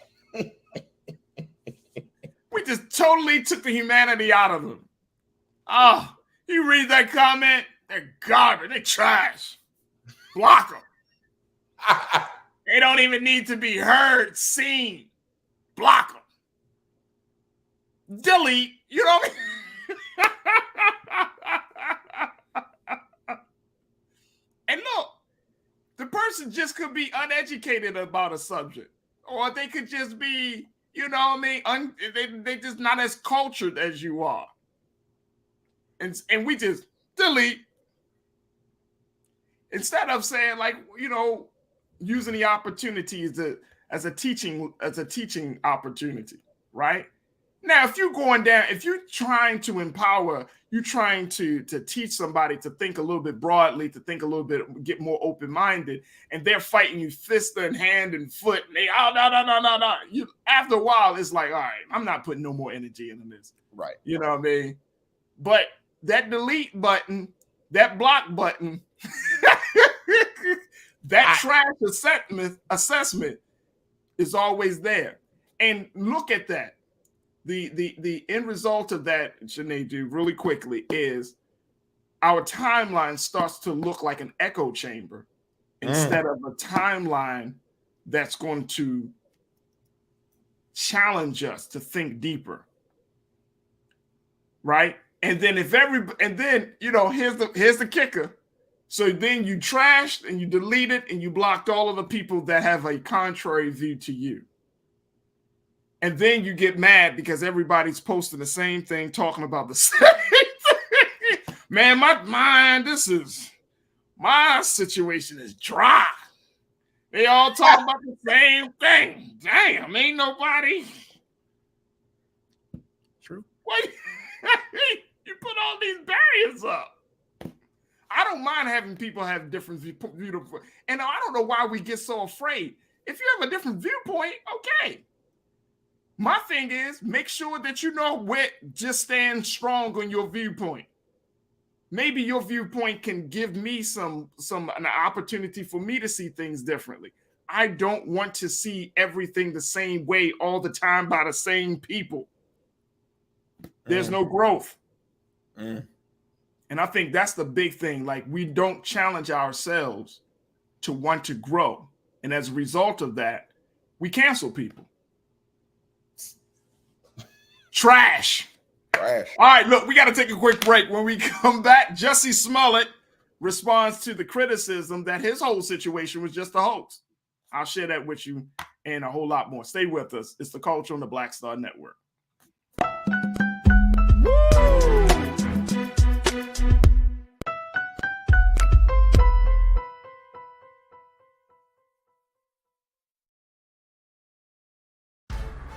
We just totally took the humanity out of them. Oh, you read that comment? They're garbage. They're trash. Block them. They don't even need to be heard, seen. Block them. Delete. You know what I mean? And look, the person just could be uneducated about a subject, or they could just be, you know what I mean? They just not as cultured as you are. And we just delete. Instead of saying, like, using the opportunity as a teaching opportunity, right? Now, if you're trying to empower, you're trying to teach somebody to think a little bit broadly, to think a little bit, get more open-minded, and they're fighting you fist and hand and foot, and they, no. After a while, it's like, all right, I'm not putting no more energy into this. Right. You know what I mean? But that delete button, that block button, that trash assessment is always there. And look at that. The end result of that, Sinead, really quickly, is our timeline starts to look like an echo chamber instead of a timeline that's going to challenge us to think deeper. Right? And then here's the kicker. So then you trashed and you deleted and you blocked all of the people that have a contrary view to you. And then you get mad because everybody's posting the same thing, talking about the same thing. Man, my situation is dry. They all talk about the same thing. Damn, ain't nobody. True. Wait, you put all these barriers up. I don't mind having people have different viewpoints. And I don't know why we get so afraid. If you have a different viewpoint, okay. My thing is, make sure that just stand strong on your viewpoint. Maybe your viewpoint can give me an opportunity for me to see things differently. I don't want to see everything the same way all the time by the same people. There's no growth. And I think that's the big thing. Like, we don't challenge ourselves to want to grow. And as a result of that, we cancel people. Trash. All right, look, we got to take a quick break. When we come back, Jussie Smollett responds to the criticism that his whole situation was just a hoax. I'll share that with you and a whole lot more. Stay with us. It's The Culture on the Black Star Network.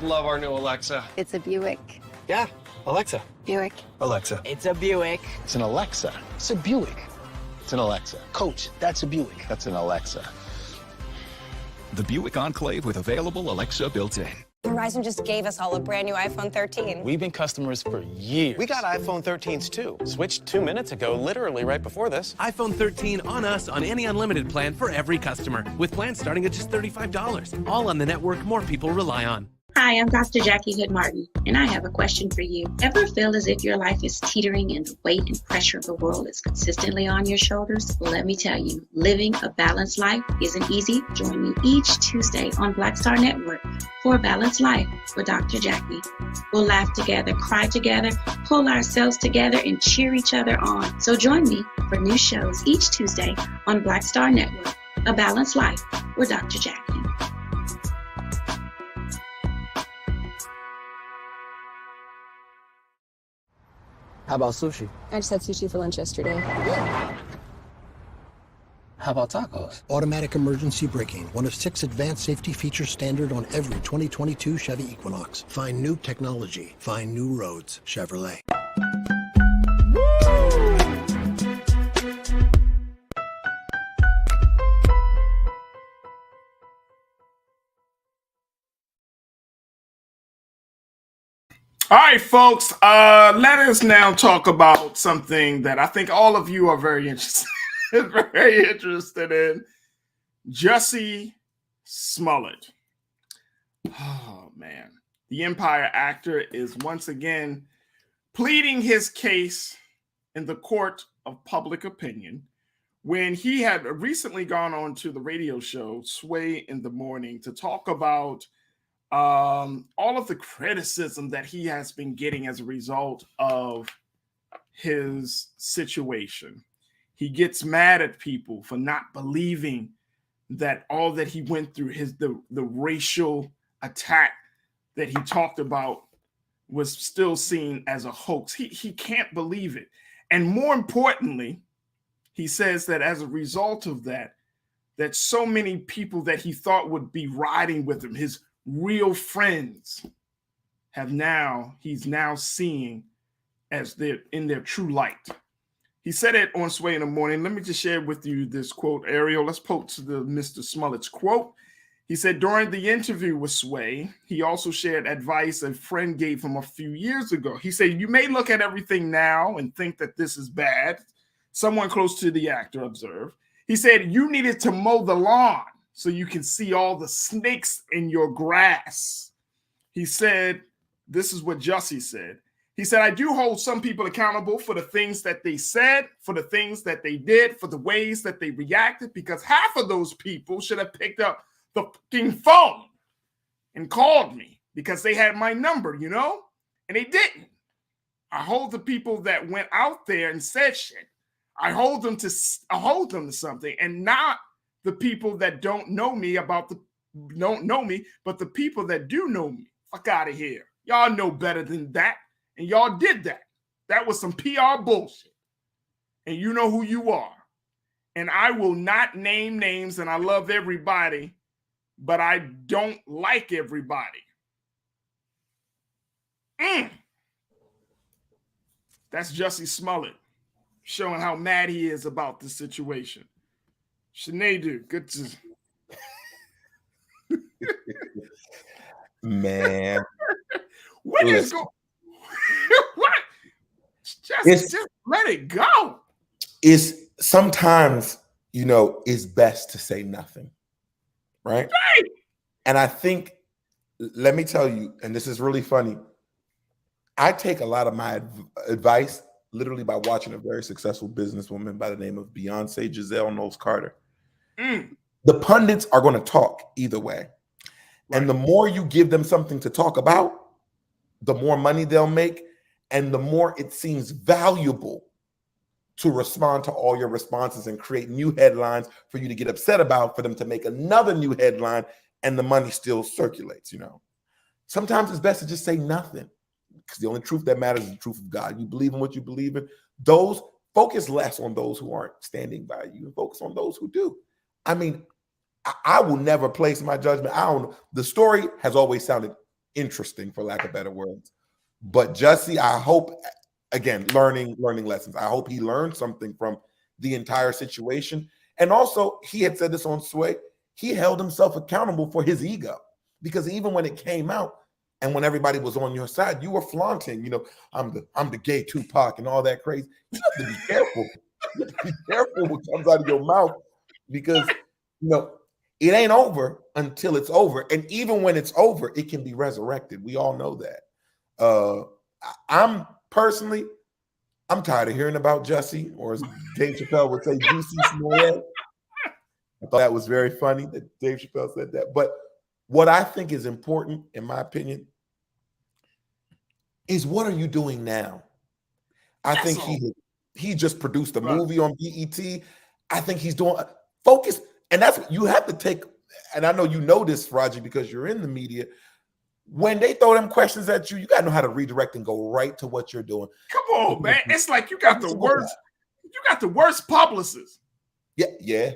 Love our new Alexa. It's a Buick. Yeah, Alexa. Buick. Alexa. It's a Buick. It's an Alexa. It's a Buick. It's an Alexa. Coach, that's a Buick. That's an Alexa. The Buick Enclave with available Alexa built-in. Verizon just gave us all a brand new iPhone 13. We've been customers for years. We got iPhone 13s too. Switched 2 minutes ago, literally right before this. iPhone 13 on us on any unlimited plan for every customer, with plans starting at just $35. All on the network more people rely on. Hi, I'm Dr. Jackie Hood Martin, and I have a question for you. Ever feel as if your life is teetering and the weight and pressure of the world is consistently on your shoulders? Well, let me tell you, living a balanced life isn't easy. Join me each Tuesday on Black Star Network for A Balanced Life with Dr. Jackie. We'll laugh together, cry together, pull ourselves together, and cheer each other on. So join me for new shows each Tuesday on Black Star Network, A Balanced Life with Dr. Jackie. How about sushi? I just had sushi for lunch yesterday. How about tacos? Automatic emergency braking, one of 6 advanced safety features standard on every 2022 Chevy Equinox. Find new technology. Find new roads. Chevrolet. All right, folks, let us now talk about something that I think all of you are very interested in. Jussie Smollett. Oh, man. The Empire actor is once again pleading his case in the court of public opinion when he had recently gone on to the radio show Sway in the Morning to talk about all of the criticism that he has been getting as a result of his situation. He gets mad at people for not believing that all that he went through, the racial attack that he talked about, was still seen as a hoax. He can't believe it. And more importantly, he says that as a result of that so many people that he thought would be riding with him, his real friends, he's now seeing as they're in their true light. He said it on Sway in the Morning. Let me just share with you this quote, Ariel. Let's post the Mr. Smollett's quote. He said, during the interview with Sway, he also shared advice a friend gave him a few years ago. He said, you may look at everything now and think that this is bad. Someone close to the actor observed. He said, you needed to mow the lawn so you can see all the snakes in your grass. He said, this is what Jussie said. He said, I do hold some people accountable for the things that they said, for the things that they did, for the ways that they reacted, because half of those people should have picked up the fucking phone and called me because they had my number, and they didn't. I hold the people that went out there and said shit. I hold them to something, and not the people that don't know me, but the people that do know me. Fuck out of here. Y'all know better than that. And y'all did that. That was some PR bullshit. And you know who you are. And I will not name names, and I love everybody, but I don't like everybody. That's Jussie Smollett showing how mad he is about the situation. Sinead, good to... Man. What is going... What? Just let it go. It's sometimes, it's best to say nothing, right? And I think, let me tell you, and this is really funny, I take a lot of my advice literally by watching a very successful businesswoman by the name of Beyonce Giselle Knowles-Carter. The pundits are going to talk either way. Right. And the more you give them something to talk about, the more money they'll make, and the more it seems valuable to respond to all your responses and create new headlines for you to get upset about, for them to make another new headline, and the money still circulates, Sometimes it's best to just say nothing, because the only truth that matters is the truth of God. You believe in what you believe in. Those focus less on those who aren't standing by you and focus on those who do. I mean, I will never place my judgment. The story has always sounded interesting, for lack of better words. But Jussie, I hope, again, learning lessons. I hope he learned something from the entire situation. And also, he had said this on Sway, he held himself accountable for his ego. Because even when it came out and when everybody was on your side, you were flaunting, I'm the gay Tupac and all that crazy. You have to be careful. You have to be careful what comes out of your mouth, because, it ain't over until it's over. And even when it's over, it can be resurrected. We all know that. I'm tired of hearing about Jussie, or as Dave Chappelle would say, Jussie Smollett. I thought that was very funny that Dave Chappelle said that. But what I think is important, in my opinion, is what are you doing now? I think he just produced a movie on BET. I think he's doing focus, and that's what you have to take. And I know you know this, Farajii, because you're in the media. When they throw them questions at you, you gotta know how to redirect and go right to what you're doing. Come on, man. It's like you got the worst. You got the worst publicists. Yeah.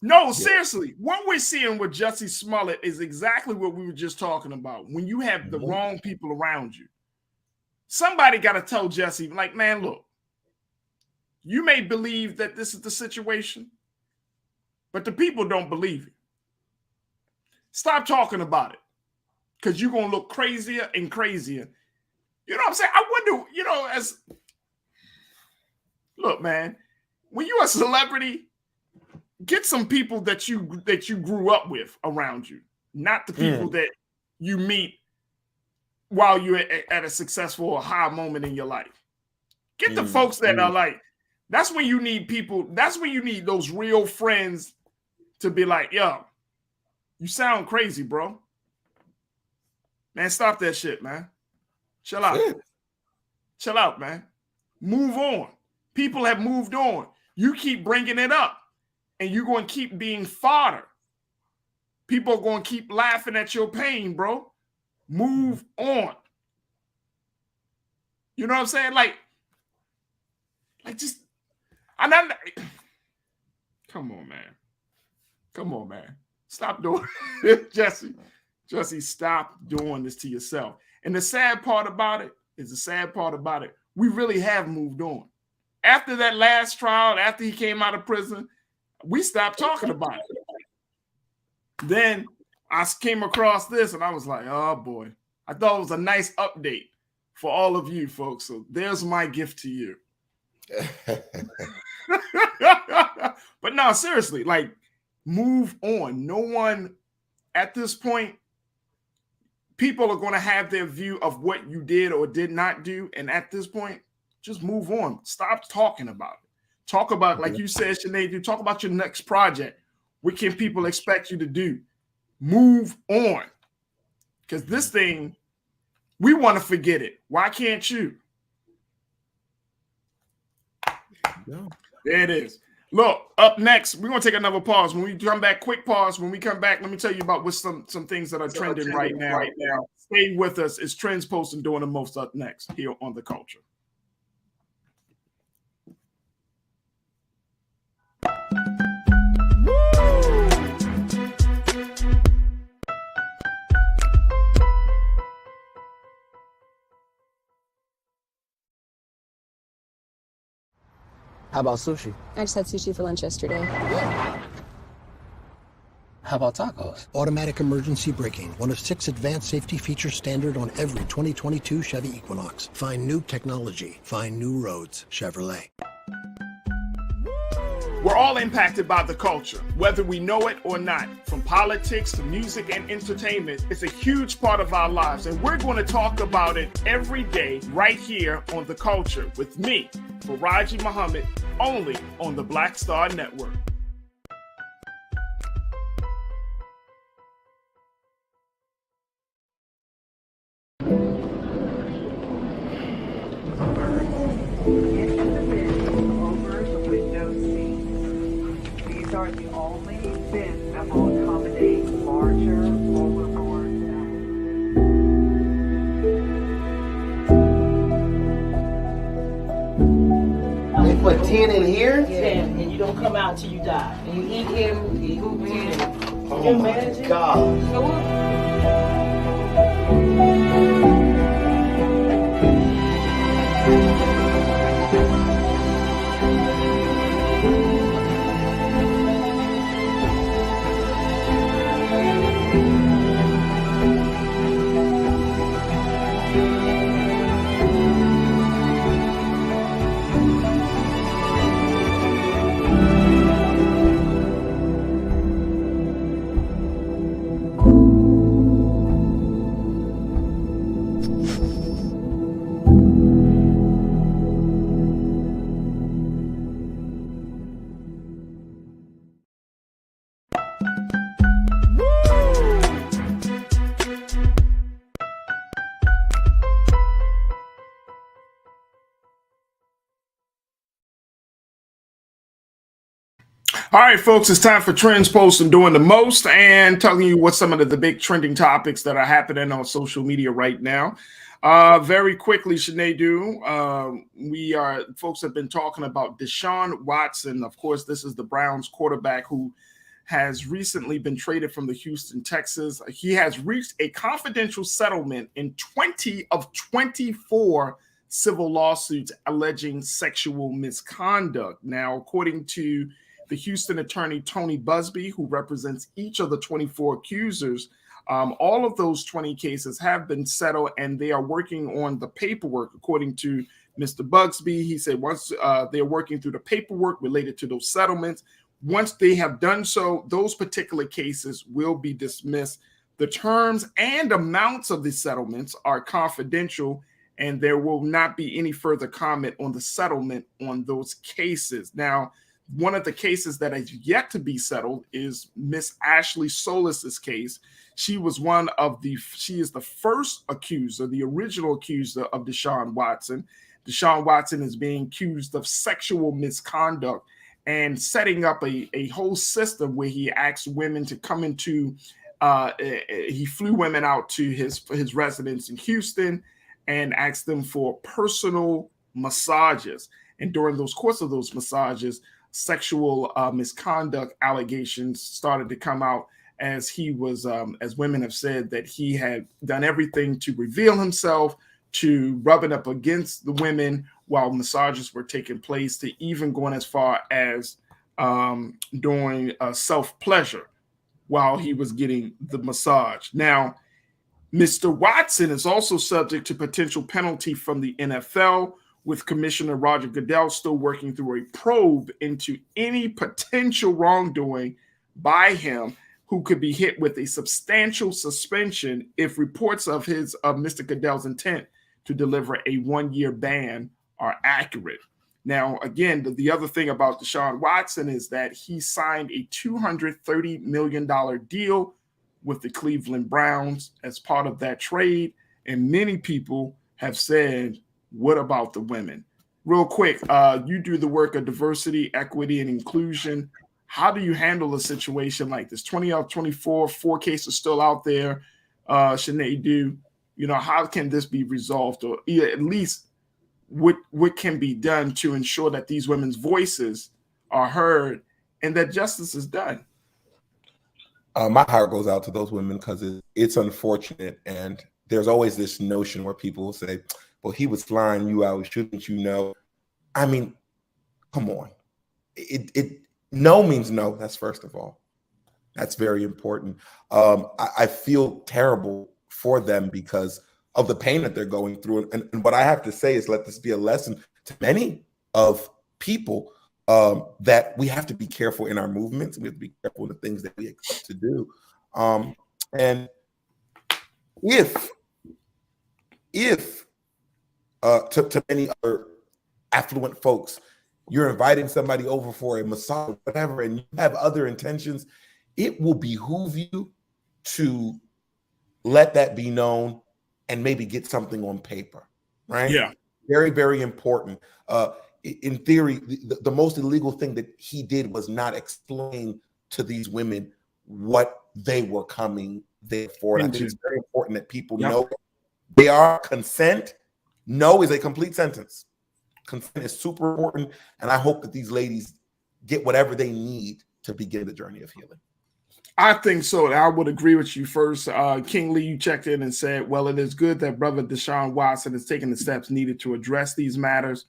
No, seriously. What we're seeing with Jussie Smollett is exactly what we were just talking about. When you have the wrong people around you, somebody got to tell Jussie, like, man, look, you may believe that this is the situation, but the people don't believe it. Stop talking about it, because you're going to look crazier and crazier. You know what I'm saying? I wonder, look, man, when you're a celebrity, get some people that you grew up with around you, not the people that you meet while you're at a successful or high moment in your life. Get the folks that are like, that's when you need people, that's when you need those real friends to be like, yo, you sound crazy, bro. Man, stop that shit, man. Chill out. Chill out, man. Move on. People have moved on. You keep bringing it up, and you're going to keep being fodder. People are going to keep laughing at your pain, bro. Move on. You know what I'm saying? Like just, and I'm, come on, man. Come on, man. Stop doing it, Jussie. Jussie, stop doing this to yourself. And the sad part about it, we really have moved on. After that last trial, after he came out of prison, we stopped talking about it. Then I came across this and I was like, oh boy. I thought it was a nice update for all of you folks. So there's my gift to you. But no, seriously, like, move on. No one at this point, people are going to have their view of what you did or did not do. And at this point, just move on. Stop talking about it. Talk about, like you said, Sinead, you talk about your next project. What can people expect you to do? Move on. Because this thing, we want to forget it. Why can't you? There it is. Look, up next, we're going to take another pause. When we come back, quick pause. When we come back, let me tell you about what some things that are trending right now. Stay with us. It's Trends Posting doing the most up next here on The Culture. How about sushi? I just had sushi for lunch yesterday. How about tacos? Automatic emergency braking, one of 6 advanced safety features standard on every 2022 Chevy Equinox. Find new technology. Find new roads. Chevrolet. We're all impacted by the culture, whether we know it or not. From politics to music and entertainment, it's a huge part of our lives, and we're going to talk about it every day right here on The Culture with me, Farajii Muhammad, only on the Black Star Network. These are the only bins that will accommodate larger overboard. They put 10 in here? 10, and you don't come out till you die. And you eat him, you eat 10. Oh my God. All right, folks, it's time for Trends, Posts, and Doing the Most, and telling you what some of the big trending topics that are happening on social media right now. Very quickly, folks have been talking about Deshaun Watson. Of course, this is the Browns quarterback who has recently been traded from the Houston Texans. He has reached a confidential settlement in 20 of 24 civil lawsuits alleging sexual misconduct. Now, according to the Houston attorney Tony Busby, who represents each of the 24 accusers, all of those 20 cases have been settled, and they are working on the paperwork. According to Mr. Busby, he said once they're working through the paperwork related to those settlements, once they have done so, those particular cases will be dismissed. The terms and amounts of the settlements are confidential, and there will not be any further comment on the settlement on those cases. Now, one of the cases that has yet to be settled is Miss Ashley Solis's case. She is the first accuser, the original accuser of Deshaun Watson. Deshaun Watson is being accused of sexual misconduct and setting up a whole system where he asked women to come into, he flew women out to his residence in Houston and asked them for personal massages. And during those course of those massages, sexual misconduct allegations started to come out as he was, as women have said, that he had done everything to reveal himself, to rubbing up against the women while massages were taking place, to even going as far as doing self-pleasure while he was getting the massage. Now, Mr. Watson is also subject to potential penalty from the NFL, with Commissioner Roger Goodell still working through a probe into any potential wrongdoing by him, who could be hit with a substantial suspension if reports of Mr. Goodell's intent to deliver a 1-year ban are accurate. Now, again, the other thing about Deshaun Watson is that he signed a $230 million deal with the Cleveland Browns as part of that trade. And many people have said, what about the women? Real quick, you do the work of diversity, equity, and inclusion. How do you handle a situation like this? 20 out of 24, 4 cases still out there. Sinead, how can this be resolved, or at least what can be done to ensure that these women's voices are heard and that justice is done? My heart goes out to those women because it's unfortunate, and there's always this notion where people will say, well, he was flying you out, shouldn't you know? I mean, come on. No means no. That's first of all. That's very important. I feel terrible for them because of the pain that they're going through. And what I have to say is, let this be a lesson to many of people that we have to be careful in our movements. We have to be careful in the things that we expect to do. And if to many other affluent folks, you're inviting somebody over for a massage or whatever, and you have other intentions, it will behoove you to let that be known and maybe get something on paper, right? Yeah. Very, very important. In theory, the most illegal thing that he did was not explain to these women what they were coming there for. And I think it's very important that people know they are consent. No is a complete sentence. Consent is super important, and I hope that these ladies get whatever they need to begin the journey of healing. I think so. I would agree with you first. King Lee, you checked in and said, well, it is good that brother Deshaun Watson is taking the steps needed to address these matters.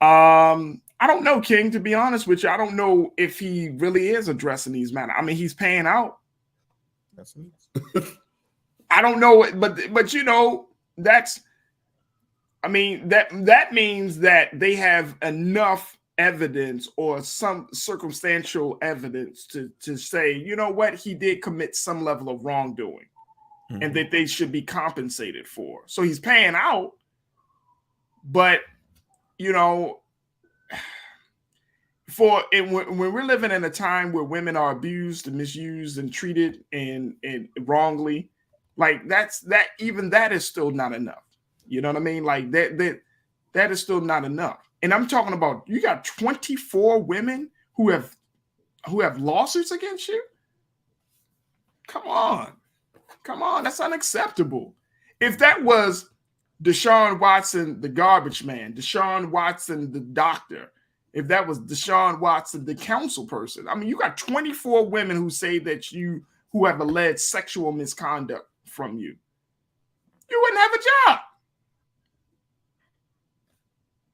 I don't know, King, to be honest with you. I don't know if he really is addressing these matters. I mean, he's paying out. I don't know, but that's, I mean, that means that they have enough evidence or some circumstantial evidence to say, you know what, he did commit some level of wrongdoing and that they should be compensated for. So he's paying out, but when we're living in a time where women are abused and misused and treated and wrongly, like that is still not enough. You know what I mean? Like that is still not enough. And I'm talking about, you got 24 women who have lawsuits against you? Come on. That's unacceptable. If that was Deshaun Watson, the garbage man, Deshaun Watson, the doctor, if that was Deshaun Watson, the counsel person, I mean, you got 24 women who say that who have alleged sexual misconduct from you. You wouldn't have a job.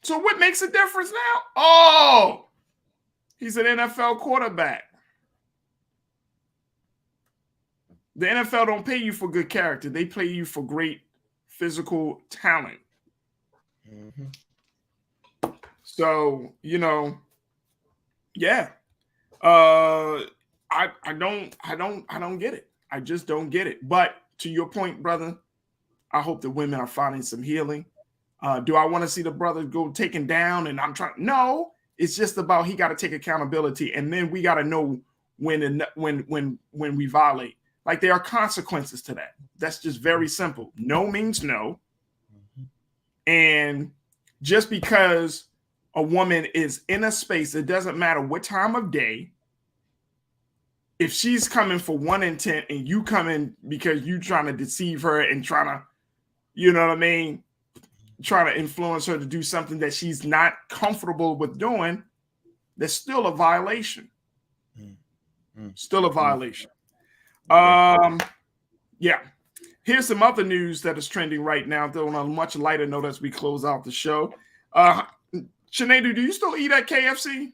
So what makes a difference now? Oh, he's an NFL quarterback. The NFL don't pay you for good character. They pay you for great physical talent. Mm-hmm. So, yeah. I don't get it. I just don't get it. But to your point, brother, I hope the women are finding some healing. Do I want to see the brother go taken down? And I'm trying. No, it's just about he got to take accountability, and then we got to know when we violate. Like, there are consequences to that. That's just very simple. No means no. And just because a woman is in a space, it doesn't matter what time of day. If she's coming for one intent and you come in because you trying to deceive her and trying to, you know what I mean, trying to influence her to do something that she's not comfortable with doing, there's still a violation. Still a violation. Yeah. Here's some other news that is trending right now, though on a much lighter note as we close out the show. Sinead, do you still eat at KFC?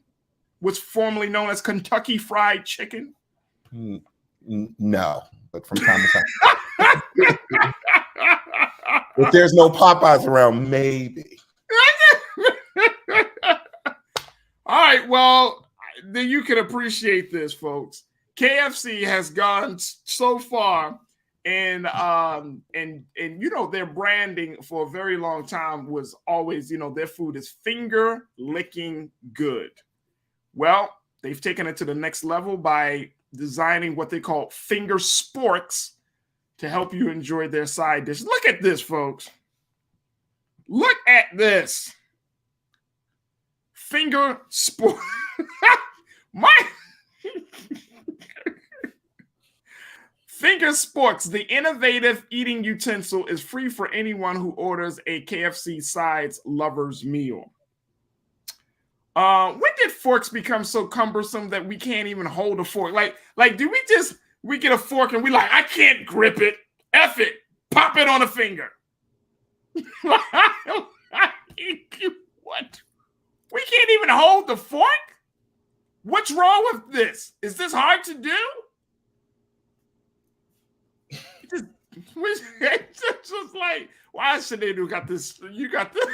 What's formerly known as Kentucky Fried Chicken? No, but from time to time. If there's no Popeyes around, maybe. All right, well, then you can appreciate this, folks. KFC has gone so far, and their branding for a very long time was always, their food is finger licking good. Well, they've taken it to the next level by designing what they call finger sporks to help you enjoy their side dish. Look at this, folks. Look at this. Finger sport. Finger Sporks, the innovative eating utensil, is free for anyone who orders a KFC Sides Lovers Meal. When did forks become so cumbersome that we can't even hold a fork? Like, do we get a fork and we like, I can't grip it. F it. Pop it on a finger. What? We can't even hold the fork? What's wrong with this? Is this hard to do? It's just like, why should they got this? You got this.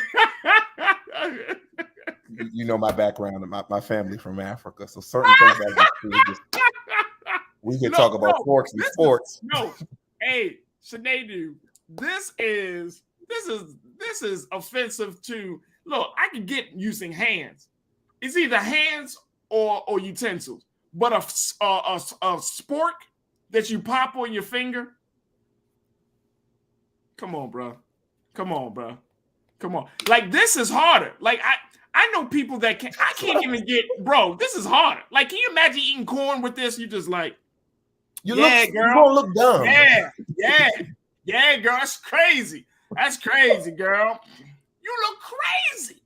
You know my background and my family from Africa, so certain things we can talk about forks and sports. Hey, Sinead, this is offensive to. Look, I can get using hands. It's either hands or utensils, but a spork that you pop on your finger. Come on, bro. Like, this is harder. Like, I know people that I can't even get, bro, this is harder. Like, can you imagine eating corn with this? You just like, you're gonna look dumb. Yeah, girl, that's crazy. That's crazy, girl. You look crazy.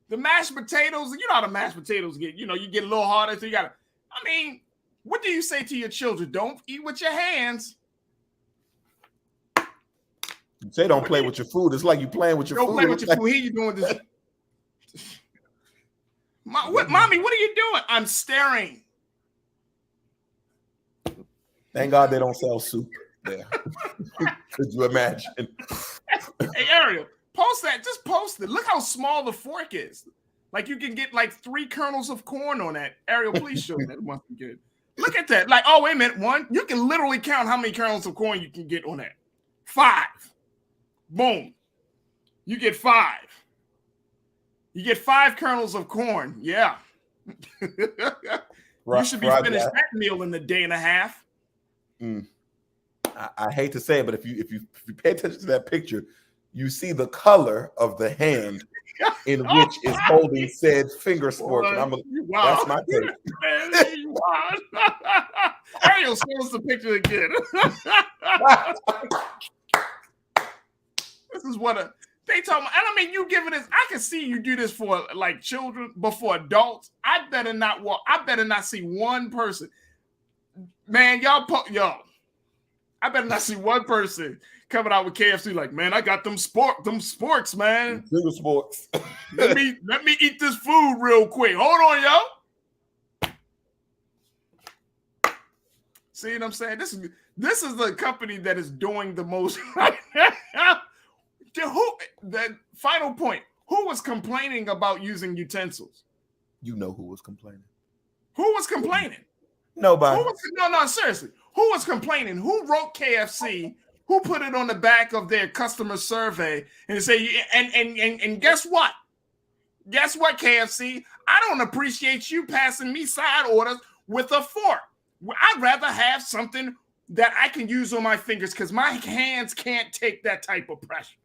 The mashed potatoes, you know how the mashed potatoes get, you get a little harder. So what do you say to your children? Don't eat with your hands. You say don't play with your food. It's like you playing with your food. Don't play with your food. Here you doing this. Mommy, what are you doing? I'm staring. Thank God they don't sell soup there. Could you imagine? Hey, Ariel, post that. Just post it. Look how small the fork is. Like, you can get like 3 kernels of corn on that. Ariel, please show me that. It must be good. Look at that. Like, oh, wait a minute. 1. You can literally count how many kernels of corn you can get on that. 5. Boom. You get 5. You get 5 kernels of corn. Yeah. You should be finished that meal in a day and a half. I hate to say it, but if you pay attention to that picture, you see the color of the hand in which is holding said finger spork. And that's my take. Ariel, show us the picture again. This is what they tell me. And I mean, you giving this, I can see you do this for like children, but for adults, I better not see one person. Man, yo, I better not see one person coming out with KFC like, man, I got them sporks, man. Finger sporks. let me eat this food real quick. Hold on, yo. See what I'm saying? This is the company that is doing the most. The final point. Who was complaining about using utensils? You know who was complaining. Who was complaining? Nobody. No, seriously. Who was complaining? Who wrote KFC? Who put it on the back of their customer survey and say, and guess what? Guess what, KFC? I don't appreciate you passing me side orders with a fork. I'd rather have something that I can use on my fingers because my hands can't take that type of pressure.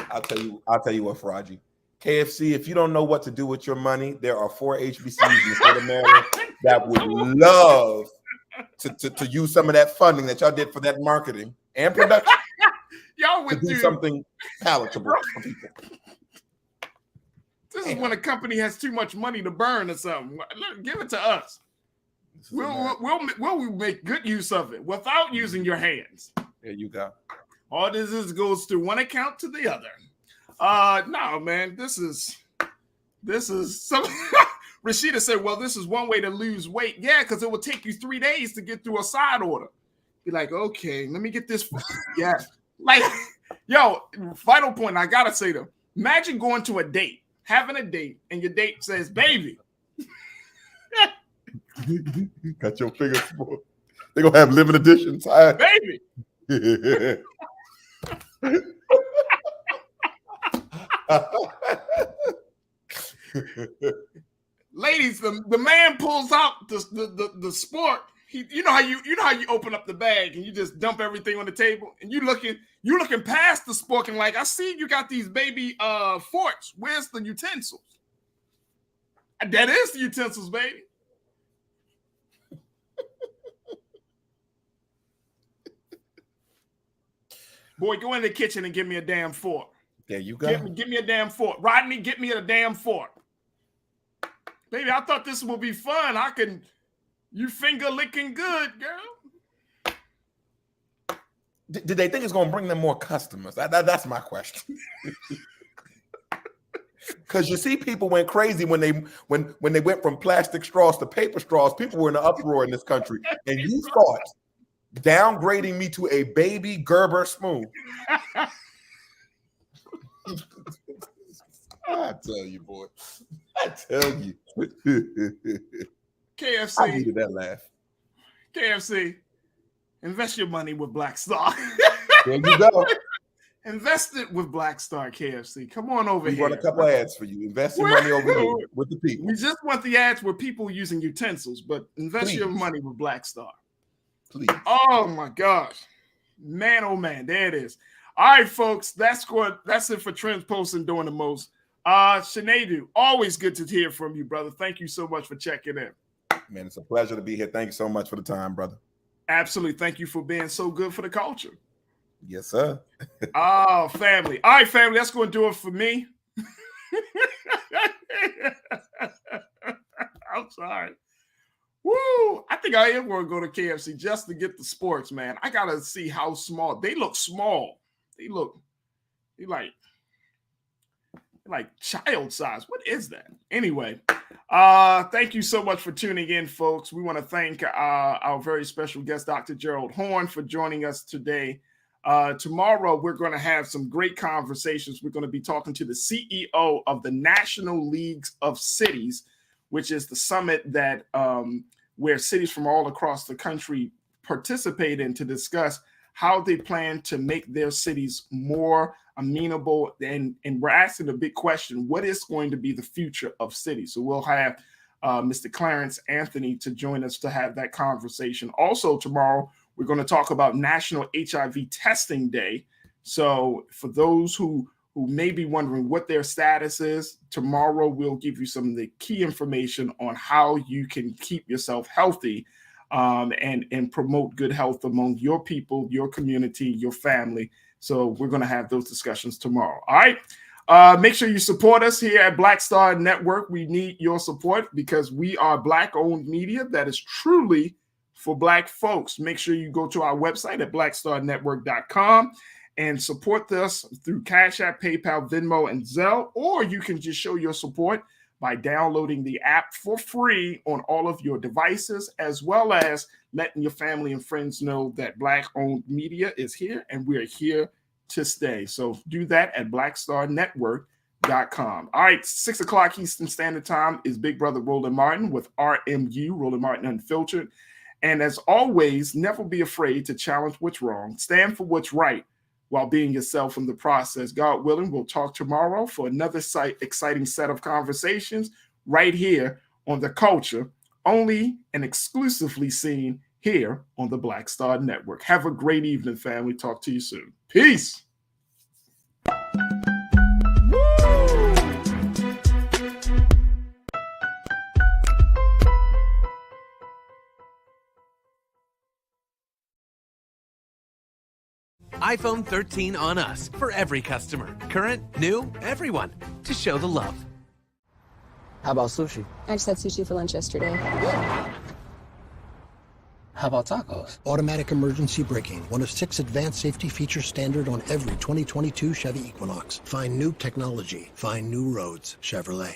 I'll tell you what, Farajii. KFC, if you don't know what to do with your money, there are 4 HBCUs in the state of Maryland that would love to use some of that funding that y'all did for that marketing and production. Y'all would do something palatable for people. This is when a company has too much money to burn or something. Give it to us. We'll make good use of it without using your hands. There you go. All this is goes to one account to the other. No, man, this is some. Rashida said, well, this is one way to lose weight. Yeah, because it will take you 3 days to get through a side order. Be like, okay, let me get this. Yeah. Like, yo, final point, I gotta say though, imagine going to a date, having a date, and your date says, baby. Got your fingers full. They're gonna have limited editions. Baby. Ladies, the man pulls out the sport. You know how you open up the bag and you just dump everything on the table and you looking past the spork and like, I see you got these baby forks. Where's the utensils? That is the utensils, baby. Boy, go in the kitchen and give me a damn fork. There you go. Give me a damn fork. Rodney, get me a damn fork. Baby, I thought this would be fun. You finger licking good, girl. Did they think it's going to bring them more customers? That's my question. Because you see, people went crazy when they went from plastic straws to paper straws. People were in an uproar in this country, and you thought downgrading me to a baby Gerber spoon. I tell you, boy. I tell you. KFC. I needed that laugh. KFC. Invest your money with Black Star. There you go. Invest it with Black Star KFC. Come on over here. We run a couple ads for you. Invest your money over here with the people. We just want the ads with people using utensils, but invest your money with Black Star. Please. Oh my gosh. Man, oh man, there it is. All right, folks. That's it for Trends Posting Doing the Most. Shanadu, always good to hear from you, brother. Thank you so much for checking in. Man, it's a pleasure to be here. Thank you so much for the time, brother. Absolutely. Thank you for being so good for the culture. Yes, sir. Oh, family. All right, family. That's going to do it for me. I'm sorry. Woo! I think I am going to go to KFC just to get the sports, man. I got to see how small. They look small. They like child size. What is that? Anyway, thank you so much for tuning in, folks. We want to thank our very special guest, Dr. Gerald Horn, for joining us today. Tomorrow, we're going to have some great conversations. We're going to be talking to the CEO of the National Leagues of Cities, which is the summit that where cities from all across the country participate in to discuss how they plan to make their cities more amenable. And we're asking the big question, what is going to be the future of cities? So we'll have Mr. Clarence Anthony to join us to have that conversation. Also tomorrow, we're going to talk about National HIV Testing Day. So for those who who may be wondering what their status is. Tomorrow, we'll give you some of the key information on how you can keep yourself healthy and promote good health among your people, your community, your family. So we're going to have those discussions tomorrow. All right. Make sure you support us here at Black Star Network. We need your support because we are Black-owned media that is truly for Black folks. Make sure you go to our website at blackstarnetwork.com and support us through Cash App, PayPal, Venmo, and Zelle, or you can just show your support by downloading the app for free on all of your devices, as well as letting your family and friends know that Black-owned media is here and we're here to stay. So do that at blackstarnetwork.com. All right, 6 o'clock Eastern Standard Time is Big Brother Roland Martin with RMU, Roland Martin Unfiltered. And as always, never be afraid to challenge what's wrong, stand for what's right, while being yourself in the process. God willing, we'll talk tomorrow for another exciting set of conversations right here on The Culture, only and exclusively seen here on the Black Star Network. Have a great evening, family. Talk to you soon. Peace. iPhone 13 on us for every customer. Current, new, everyone. To show the love. How about sushi? I just had sushi for lunch yesterday. How about tacos? Automatic emergency braking, one of 6 advanced safety features standard on every 2022 Chevy Equinox. Find new technology. Find new roads. Chevrolet.